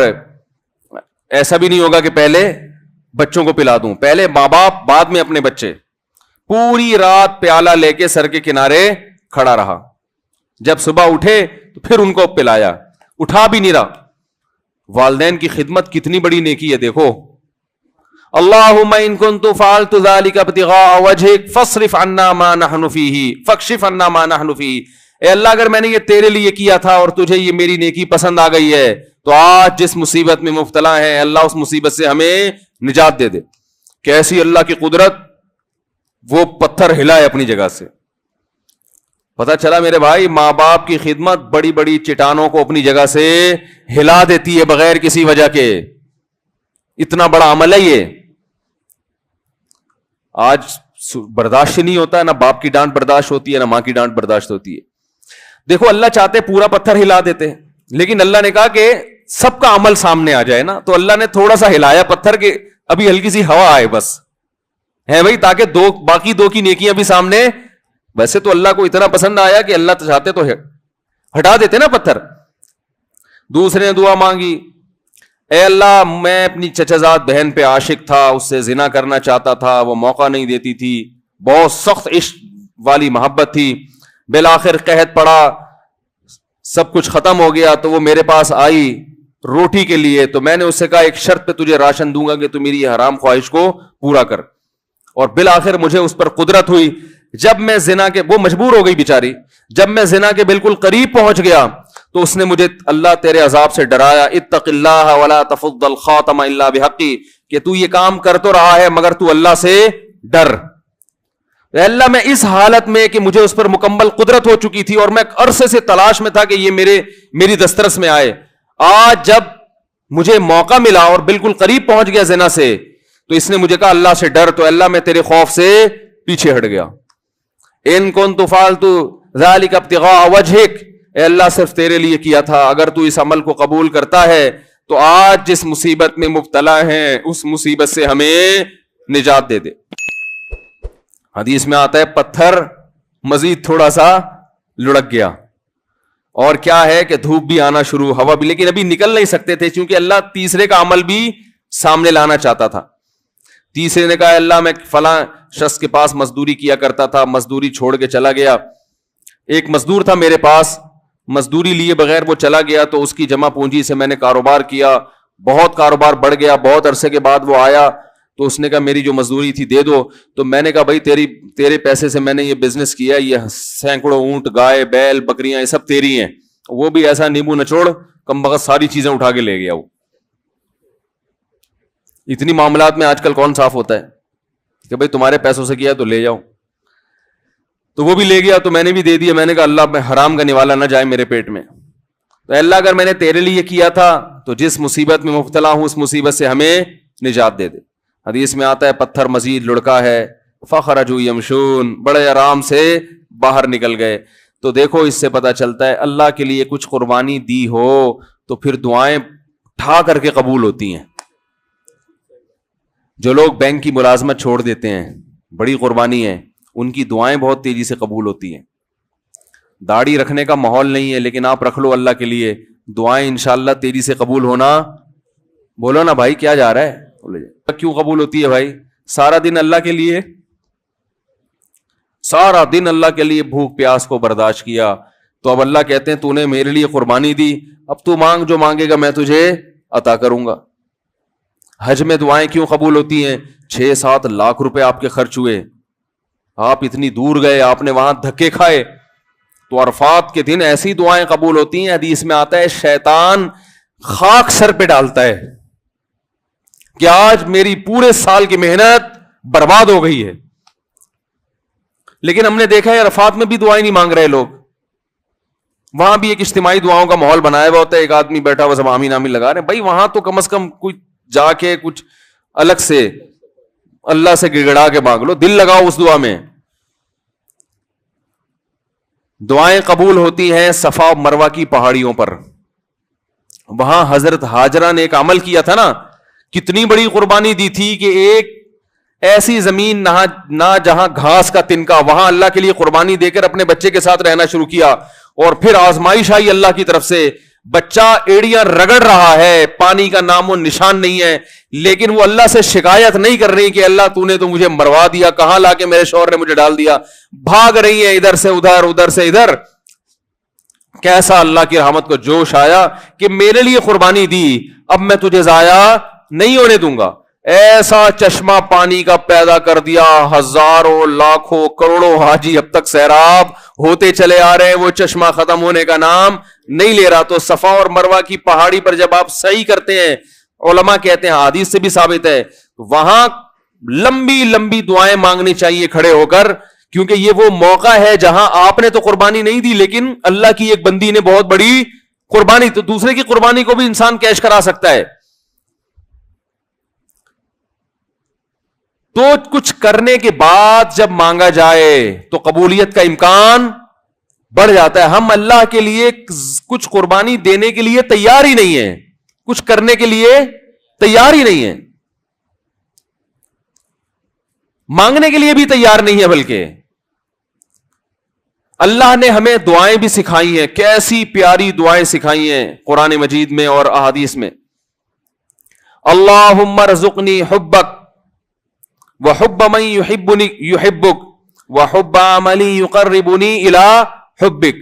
ایسا بھی نہیں ہوگا کہ پہلے بچوں کو پلا دوں, پہلے ماں باپ بعد میں اپنے بچے. پوری رات پیالہ لے کے سر کے کنارے کھڑا رہا, جب صبح اٹھے تو پھر ان کو پلایا, اٹھا بھی نہیں رہا. والدین کی خدمت کتنی بڑی نیکی ہے دیکھو. اللہم ان کنت فعلت ذلک ابتغاء وجہک فاصرف عنا ما نحن فیہ فاکشف عنا ما نحن فیہ. اے اللہ اگر میں نے یہ تیرے لیے کیا تھا اور تجھے یہ میری نیکی پسند آ گئی ہے تو آج جس مصیبت میں مبتلا ہیں اللہ اس مصیبت سے ہمیں نجات دے دے. کیسی اللہ کی قدرت, وہ پتھر ہلائے اپنی جگہ سے. پتا چلا میرے بھائی, ماں باپ کی خدمت بڑی بڑی چٹانوں کو اپنی جگہ سے ہلا دیتی ہے بغیر کسی وجہ کے. اتنا بڑا عمل ہے یہ. آج برداشت نہیں ہوتا ہے, نہ باپ کی ڈانٹ برداشت ہوتی ہے نہ ماں کی ڈانٹ برداشت ہوتی ہے. دیکھو اللہ چاہتے پورا پتھر ہلا دیتے, لیکن اللہ نے کہا کہ سب کا عمل سامنے آ جائے نا, تو اللہ نے تھوڑا سا ہلایا پتھر کے, ابھی ہلکی سی ہوا آئے بس ہے بھائی, تاکہ باقی دو کی نیکیاں بھی سامنے. ویسے تو اللہ کو اتنا پسند آیا کہ اللہ چاہتے تو ہٹا دیتے نا پتھر. دوسرے نے دعا مانگی, اے اللہ میں اپنی چچازاد بہن پہ عاشق تھا, اس سے زنا کرنا چاہتا تھا, وہ موقع نہیں دیتی تھی, بہت سخت عشق والی محبت تھی, بالآخر قحط پڑا, سب کچھ ختم ہو گیا, تو وہ میرے پاس آئی روٹی کے لیے, تو میں نے اس سے کہا ایک شرط پہ تجھے راشن دوں گا کہ تو میری یہ حرام خواہش کو پورا کر. اور بالآخر مجھے اس پر قدرت ہوئی. جب میں زنا کے, وہ مجبور ہو گئی بیچاری, جب میں زنا کے بالکل قریب پہنچ گیا تو اس نے مجھے اللہ تیرے عذاب سے ڈرایا, اتق اللہ ولا تفض الخاتم الا بحقی, کہ تو یہ کام کر تو رہا ہے مگر تو اللہ سے ڈر. اللہ میں اس حالت میں کہ مجھے اس پر مکمل قدرت ہو چکی تھی اور میں عرصے سے تلاش میں تھا کہ یہ میری دسترس میں آئے, آج جب مجھے موقع ملا اور بالکل قریب پہنچ گیا زنا سے, تو اس نے مجھے کہا اللہ سے ڈر, تو اللہ میں تیرے خوف سے پیچھے ہٹ گیا. ان کنت فعلت ذلک ابتغاء وجہک, اے اللہ صرف تیرے لیے کیا تھا, اگر تو اس عمل کو قبول کرتا ہے تو آج جس مصیبت میں مبتلا ہیں اس مصیبت سے ہمیں نجات دے دے. حدیث میں آتا ہے پتھر مزید تھوڑا سا لڑک گیا, اور کیا ہے کہ دھوپ بھی آنا شروع, ہوا بھی, لیکن ابھی نکل نہیں سکتے تھے کیونکہ اللہ تیسرے کا عمل بھی سامنے لانا چاہتا تھا. تیسرے نے کہا اللہ میں فلاں شخص کے پاس مزدوری کیا کرتا تھا, مزدوری چھوڑ کے چلا گیا, ایک مزدور تھا میرے پاس, مزدوری لیے بغیر وہ چلا گیا, تو اس کی جمع پونجی سے میں نے کاروبار کیا, بہت کاروبار بڑھ گیا, بہت عرصے کے بعد وہ آیا تو اس نے کہا میری جو مزدوری تھی دے دو. تو میں نے کہا بھائی تیرے پیسے سے میں نے یہ بزنس کیا, یہ سینکڑوں اونٹ, گائے, بیل, بکریاں, یہ سب تیری ہیں. وہ بھی ایسا نیبو نچوڑ کم بخت ساری چیزیں اٹھا کے لے گیا. وہ اتنی معاملات میں آج کل کون صاف ہوتا ہے کہ بھائی تمہارے پیسوں سے کیا تو لے جاؤ. تو وہ بھی لے گیا, تو میں نے بھی دے دیا. میں نے کہا اللہ میں حرام کا نوالا نہ جائے میرے پیٹ میں. تو اللہ اگر میں نے تیرے لیے کیا تھا تو جس مصیبت میں مبتلا ہوں اس مصیبت سے ہمیں نجات دے دے. حدیث میں آتا ہے پتھر مزید لڑکا ہے, فخرجوا یمشون, بڑے آرام سے باہر نکل گئے. تو دیکھو اس سے پتا چلتا ہے اللہ کے لیے کچھ قربانی دی ہو تو پھر دعائیں ٹھا کر کے قبول ہوتی ہیں. جو لوگ بینک کی ملازمت چھوڑ دیتے ہیں, بڑی قربانی ہے, ان کی دعائیں بہت تیزی سے قبول ہوتی ہیں. داڑھی رکھنے کا ماحول نہیں ہے لیکن آپ رکھ لو اللہ کے لیے, دعائیں انشاءاللہ تیزی سے قبول ہونا. بولو نا بھائی کیا جا رہا ہے, کیوں قبول ہوتی ہے بھائی؟ سارا دن اللہ کے لیے, سارا دن اللہ کے لیے بھوک پیاس کو برداشت کیا, تو اب اللہ کہتے ہیں تو نے میرے لیے قربانی دی, اب تو مانگ جو مانگے گا میں تجھے عطا کروں گا. حج میں دعائیں کیوں قبول ہوتی ہیں؟ 6-7 لاکھ روپے آپ کے خرچ ہوئے, آپ اتنی دور گئے, آپ نے وہاں دھکے کھائے, تو عرفات کے دن ایسی دعائیں قبول ہوتی ہیں. حدیث میں آتا ہے شیطان خاک سر پہ ڈالتا ہے کہ آج میری پورے سال کی محنت برباد ہو گئی ہے. لیکن ہم نے دیکھا ہے عرفات میں بھی دعائیں نہیں مانگ رہے لوگ. وہاں بھی ایک اجتماعی دعاؤں کا ماحول بنایا ہوا ہوتا ہے, ایک آدمی بیٹھا ہوا سب آمین آمین لگا رہے ہیں. بھائی وہاں تو کم از کم کوئی جا کے کچھ الگ سے اللہ سے گڑگڑا کے مانگ لو, دل لگاؤ اس دعا میں. دعائیں قبول ہوتی ہیں صفا و مروہ کی پہاڑیوں پر. وہاں حضرت ہاجرہ نے ایک عمل کیا تھا نا, کتنی بڑی قربانی دی تھی کہ ایک ایسی زمین نہ جہاں گھاس کا تنکا, وہاں اللہ کے لیے قربانی دے کر اپنے بچے کے ساتھ رہنا شروع کیا. اور پھر آزمائش آئی اللہ کی طرف سے, بچہ ایڑیاں رگڑ رہا ہے, پانی کا نام و نشان نہیں ہے, لیکن وہ اللہ سے شکایت نہیں کر رہی کہ اللہ تو نے تو مجھے مروا دیا, کہاں لا کے میرے شوہر نے مجھے ڈال دیا. بھاگ رہی ہیں ادھر سے ادھر, ادھر سے ادھر. کیسا اللہ کی رحمت کو جوش آیا کہ میرے لیے قربانی دی, اب میں تجھے ضائع نہیں ہونے دوں گا. ایسا چشمہ پانی کا پیدا کر دیا, ہزاروں لاکھوں کروڑوں حاجی اب تک سیراب ہوتے چلے آ رہے ہیں, وہ چشمہ ختم ہونے کا نام نہیں لے رہا. تو صفا اور مروہ کی پہاڑی پر جب آپ صحیح کرتے ہیں, علماء کہتے ہیں, حدیث سے بھی ثابت ہے, وہاں لمبی لمبی دعائیں مانگنی چاہیے کھڑے ہو کر, کیونکہ یہ وہ موقع ہے جہاں آپ نے تو قربانی نہیں دی, لیکن اللہ کی ایک بندی نے بہت بڑی قربانی, تو دوسرے کی قربانی کو بھی انسان کیش کرا سکتا ہے. تو کچھ کرنے کے بعد جب مانگا جائے تو قبولیت کا امکان بڑھ جاتا ہے. ہم اللہ کے لیے کچھ قربانی دینے کے لیے تیار ہی نہیں ہے, کچھ کرنے کے لیے تیار ہی نہیں ہے, مانگنے کے لیے بھی تیار نہیں ہے. بلکہ اللہ نے ہمیں دعائیں بھی سکھائی ہیں, کیسی پیاری دعائیں سکھائی ہیں قرآن مجید میں اور احادیث میں. اللہم ارزقنی حبک وحب من یحبنی یحبک وحب عملی یقربنی الی حبک.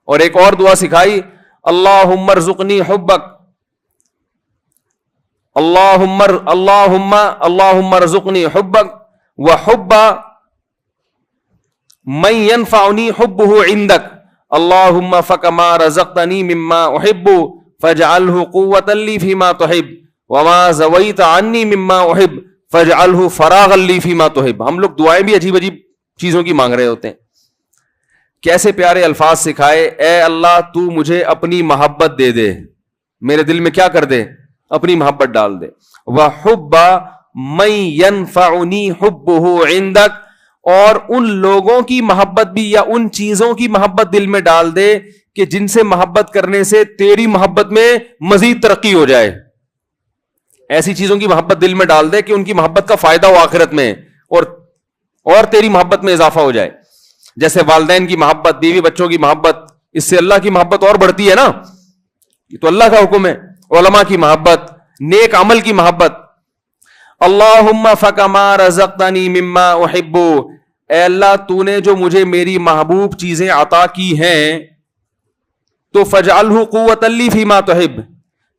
اور ایک اور دعا سکھائی, اللہم ارزقنی حبک, اللہم ارزقنی حبک وحب من ينفعنی حبہ عندک اللہم فکما رزقتنی مما احب فاجعلہ قوتا لی فیما تحب وما زویت عنی مما احب فاجعلہ فراغا لی فیما تحب. ہم لوگ دعائیں بھی عجیب عجیب چیزوں کی مانگ رہے ہوتے ہیں. کیسے پیارے الفاظ سکھائے, اے اللہ تو مجھے اپنی محبت دے دے, میرے دل میں کیا کر دے, اپنی محبت ڈال دے. وحب من ينفعنی حبہ عندک, اور ان لوگوں کی محبت بھی یا ان چیزوں کی محبت دل میں ڈال دے کہ جن سے محبت کرنے سے تیری محبت میں مزید ترقی ہو جائے. ایسی چیزوں کی محبت دل میں ڈال دے کہ ان کی محبت کا فائدہ ہو آخرت میں, اور تیری محبت میں اضافہ ہو جائے. جیسے والدین کی محبت, بیوی بچوں کی محبت, اس سے اللہ کی محبت اور بڑھتی ہے نا, یہ تو اللہ کا حکم ہے. علماء کی محبت, نیک عمل کی محبت. اللہم فکما رزقتنی مما احب, اے اللہ تو نے جو مجھے میری محبوب چیزیں عطا کی ہیں تو فاجعلہ قوتا لی فیما تحب,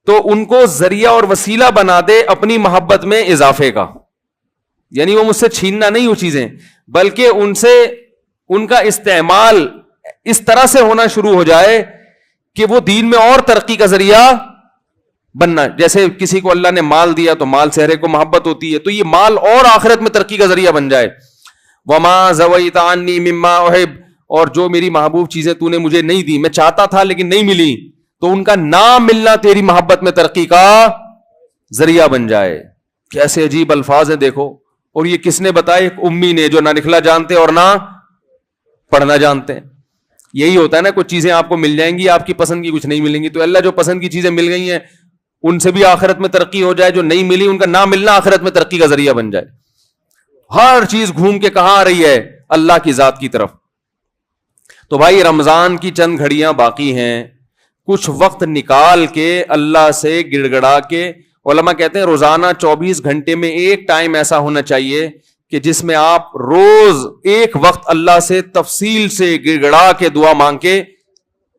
تو ان کو ذریعہ اور وسیلہ بنا دے اپنی محبت میں اضافے کا. یعنی وہ مجھ سے چھیننا نہیں وہ چیزیں, بلکہ ان کا استعمال اس طرح سے ہونا شروع ہو جائے کہ وہ دین میں اور ترقی کا ذریعہ بننا. جیسے کسی کو اللہ نے مال دیا تو مال سے ہر ایک کو محبت ہوتی ہے, تو یہ مال اور آخرت میں ترقی کا ذریعہ بن جائے. وما زویت عنی مما احب, اور جو میری محبوب چیزیں تو نے مجھے نہیں دی, میں چاہتا تھا لیکن نہیں ملی, تو ان کا نہ ملنا تیری محبت میں ترقی کا ذریعہ بن جائے. کیسے عجیب الفاظ ہیں دیکھو. اور یہ کس نے بتائے؟ ایک امی نے, جو نہ لکھنا جانتے اور نہ پڑھنا جانتے ہیں. یہی ہوتا ہے نا, کچھ چیزیں آپ کو مل جائیں گی, آپ کی پسند کی کچھ نہیں ملیں گی, تو اللہ جو پسند کی چیزیں مل گئی ہیں ان سے بھی آخرت میں ترقی ہو جائے, جو نہیں ملی ان کا نہ ملنا آخرت میں ترقی کا ذریعہ بن جائے. ہر چیز گھوم کے کہاں آ رہی ہے؟ اللہ کی ذات کی طرف. تو بھائی رمضان کی چند گھڑیاں باقی ہیں, کچھ وقت نکال کے اللہ سے گڑ گڑا کے, علماء کہتے ہیں روزانہ 24 گھنٹے میں ایک ٹائم ایسا ہونا چاہیے کہ جس میں آپ روز ایک وقت اللہ سے تفصیل سے گڑ گڑا کے دعا مانگ کے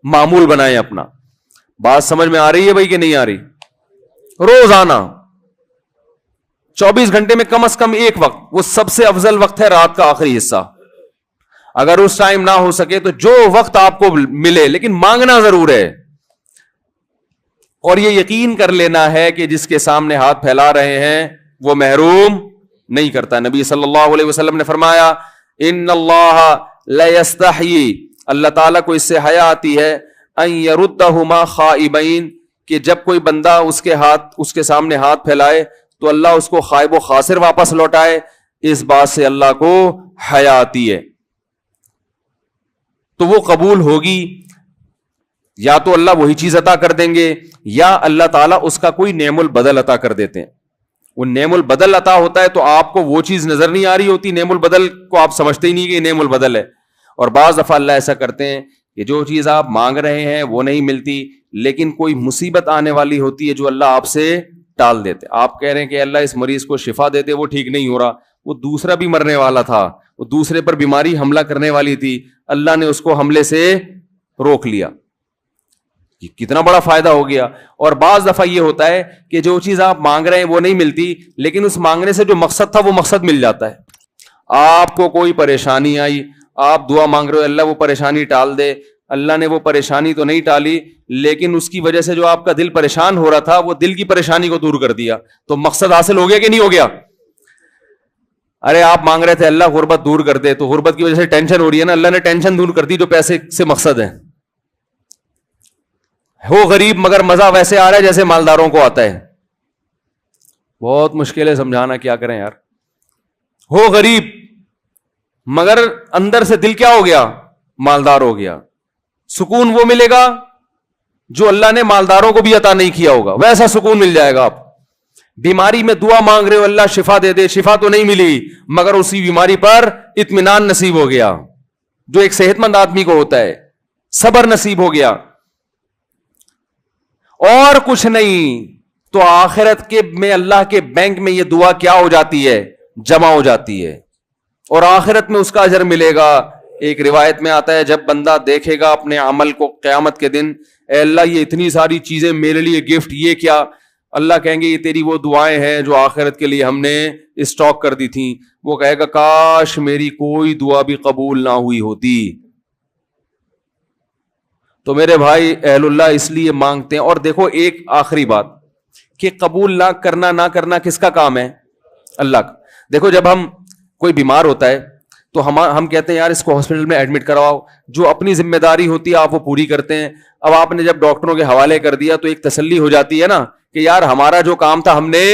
معمول بنائیں اپنا. بات سمجھ میں آ رہی ہے بھائی کہ نہیں آ رہی؟ روزانہ 24 گھنٹے میں کم از کم ایک وقت, وہ سب سے افضل وقت ہے رات کا آخری حصہ. اگر اس ٹائم نہ ہو سکے تو جو وقت آپ کو ملے, لیکن مانگنا ضرور ہے. اور یہ یقین کر لینا ہے کہ جس کے سامنے ہاتھ پھیلا رہے ہیں وہ محروم نہیں کرتا. نبی صلی اللہ علیہ وسلم نے فرمایا, ان اللہ لا یستحیی, اللہ تعالیٰ کو اس سے حیا آتی ہے, ان یردہما خائبین, کہ جب کوئی بندہ اس کے سامنے ہاتھ پھیلائے تو اللہ اس کو خائب و خاسر واپس لوٹائے. اس بات سے اللہ کو حیا آتی ہے. تو وہ قبول ہوگی, یا تو اللہ وہی چیز عطا کر دیں گے, یا اللہ تعالیٰ اس کا کوئی نعم البدل عطا کر دیتے ہیں. وہ نعم البدل عطا ہوتا ہے تو آپ کو وہ چیز نظر نہیں آ رہی ہوتی, نعم البدل کو آپ سمجھتے ہی نہیں کہ یہ نعم البدل ہے. اور بعض دفعہ اللہ ایسا کرتے ہیں کہ جو چیز آپ مانگ رہے ہیں وہ نہیں ملتی, لیکن کوئی مصیبت آنے والی ہوتی ہے جو اللہ آپ سے ٹال دیتے. آپ کہہ رہے ہیں کہ اللہ اس مریض کو شفا دیتے, وہ ٹھیک نہیں ہو رہا, وہ دوسرا بھی مرنے والا تھا, وہ دوسرے پر بیماری حملہ کرنے والی تھی, اللہ نے اس کو حملے سے روک لیا. کتنا بڑا فائدہ ہو گیا. اور بعض دفعہ یہ ہوتا ہے کہ جو چیز آپ مانگ رہے ہیں وہ نہیں ملتی, لیکن اس مانگنے سے جو مقصد تھا وہ مقصد مل جاتا ہے. آپ کو کوئی پریشانی آئی, آپ دعا مانگ رہے ہو اللہ وہ پریشانی ٹال دے, اللہ نے وہ پریشانی تو نہیں ٹالی, لیکن اس کی وجہ سے جو آپ کا دل پریشان ہو رہا تھا وہ دل کی پریشانی کو دور کر دیا, تو مقصد حاصل ہو گیا کہ نہیں ہو گیا؟ ارے آپ مانگ رہے تھے اللہ غربت دور کر دے, تو غربت کی وجہ سے ٹینشن ہو رہی ہے نا, اللہ نے ٹینشن دور کر دی جو پیسے سے مقصد ہے. ہو غریب مگر مزہ ویسے آ رہا ہے جیسے مالداروں کو آتا ہے. بہت مشکل ہے سمجھانا, کیا کریں یار. ہو غریب مگر اندر سے دل کیا ہو گیا؟ مالدار ہو گیا. سکون وہ ملے گا جو اللہ نے مالداروں کو بھی عطا نہیں کیا ہوگا, ویسا سکون مل جائے گا. آپ بیماری میں دعا مانگ رہے ہو اللہ شفا دے دے, شفا تو نہیں ملی مگر اسی بیماری پر اطمینان نصیب ہو گیا جو ایک صحت مند آدمی کو ہوتا ہے, صبر نصیب ہو گیا. اور کچھ نہیں تو آخرت کے میں اللہ کے بینک میں یہ دعا کیا ہو جاتی ہے؟ جمع ہو جاتی ہے, اور آخرت میں اس کا اجر ملے گا. ایک روایت میں آتا ہے جب بندہ دیکھے گا اپنے عمل کو قیامت کے دن, اے اللہ یہ اتنی ساری چیزیں میرے لیے گفٹ, یہ کیا؟ اللہ کہیں گے یہ تیری وہ دعائیں ہیں جو آخرت کے لیے ہم نے اسٹاک کر دی تھیں. وہ کہے گا کاش میری کوئی دعا بھی قبول نہ ہوئی ہوتی. تو میرے بھائی اہل اللہ اس لیے مانگتے ہیں. اور دیکھو ایک آخری بات کہ قبول نہ کرنا کس کا کام ہے؟ اللہ کا. دیکھو جب ہم کوئی بیمار ہوتا ہے تو ہم کہتے ہیں یار اس کو ہاسپٹل میں ایڈمٹ کرواؤ, جو اپنی ذمہ داری ہوتی ہے آپ وہ پوری کرتے ہیں. اب آپ نے جب ڈاکٹروں کے حوالے کر دیا تو ایک تسلی ہو جاتی ہے نا کہ یار ہمارا جو کام تھا ہم نے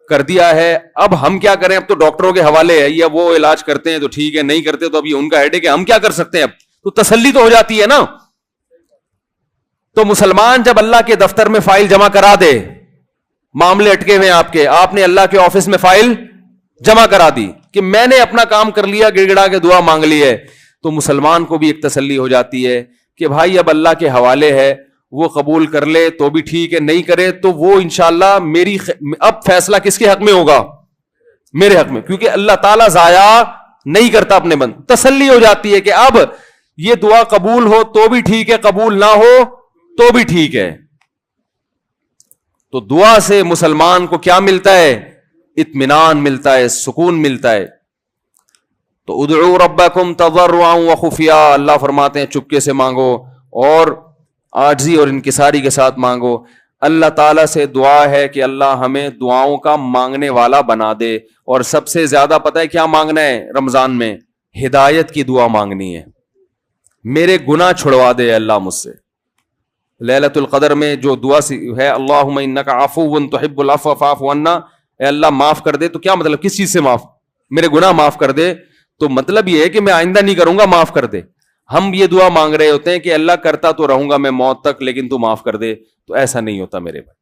کر دیا ہے, اب ہم کیا کریں, اب تو ڈاکٹروں کے حوالے ہے, یا وہ علاج کرتے ہیں تو ٹھیک ہے, نہیں کرتے تو اب یہ ان کا ہیڈیک ہے, ہم کیا کر سکتے ہیں, اب تو تسلی تو ہو جاتی ہے نا. تو مسلمان جب اللہ کے دفتر میں فائل جمع کرا دے, معاملے اٹکے ہوئے آپ کے, آپ نے اللہ کے آفس میں فائل جمع کرا دی کہ میں نے اپنا کام کر لیا, گڑ گڑا کے دعا مانگ لی ہے, تو مسلمان کو بھی ایک تسلی ہو جاتی ہے کہ بھائی اب اللہ کے حوالے ہے, وہ قبول کر لے تو بھی ٹھیک ہے, نہیں کرے تو وہ انشاءاللہ اب فیصلہ کس کے حق میں ہوگا؟ میرے حق میں, کیونکہ اللہ تعالیٰ ضائع نہیں کرتا اپنے بند. تسلی ہو جاتی ہے کہ اب یہ دعا قبول ہو تو بھی ٹھیک ہے, قبول نہ ہو تو بھی ٹھیک ہے. تو دعا سے مسلمان کو کیا ملتا ہے؟ اطمینان ملتا ہے, سکون ملتا ہے. تو ادعوا ربکم تضرعا وخفیا, اللہ فرماتے ہیں چپکے سے مانگو اور عاجزی اور انکساری کے ساتھ مانگو. اللہ تعالیٰ سے دعا ہے کہ اللہ ہمیں دعاؤں کا مانگنے والا بنا دے. اور سب سے زیادہ پتہ ہے کیا مانگنا ہے رمضان میں؟ ہدایت کی دعا مانگنی ہے. میرے گناہ چھڑوا دے اللہ مجھ سے. لیلۃ القدر میں جو دعا ہے اللہم انک عفو تحب العفو فاعف عنا, اے اللہ معاف کر دے. تو کیا مطلب, کس چیز سے معاف؟ میرے گناہ معاف کر دے. تو مطلب یہ ہے کہ میں آئندہ نہیں کروں گا, معاف کر دے. ہم یہ دعا مانگ رہے ہوتے ہیں کہ اللہ کرتا تو رہوں گا میں موت تک, لیکن تو معاف کر دے. تو ایسا نہیں ہوتا میرے بھائی.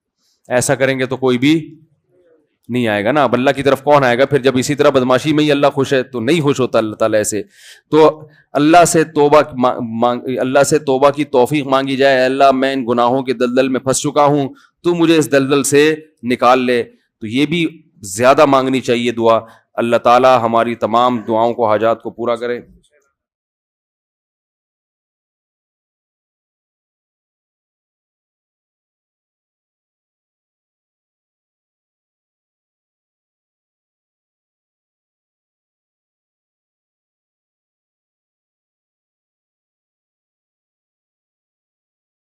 ایسا کریں گے تو کوئی بھی نہیں آئے گا نا. اب اللہ کی طرف کون آئے گا پھر؟ جب اسی طرح بدماشی میں ہی اللہ خوش ہے تو نہیں خوش ہوتا اللہ تعالیٰ ایسے. تو اللہ سے توبہ کی توفیق مانگی جائے. اللہ میں ان گناہوں کے دلدل میں پھنس چکا ہوں, تو مجھے اس دلدل سے نکال لے. تو یہ بھی زیادہ مانگنی چاہیے دعا. اللہ تعالیٰ ہماری تمام دعاؤں کو, حاجات کو پورا کرے.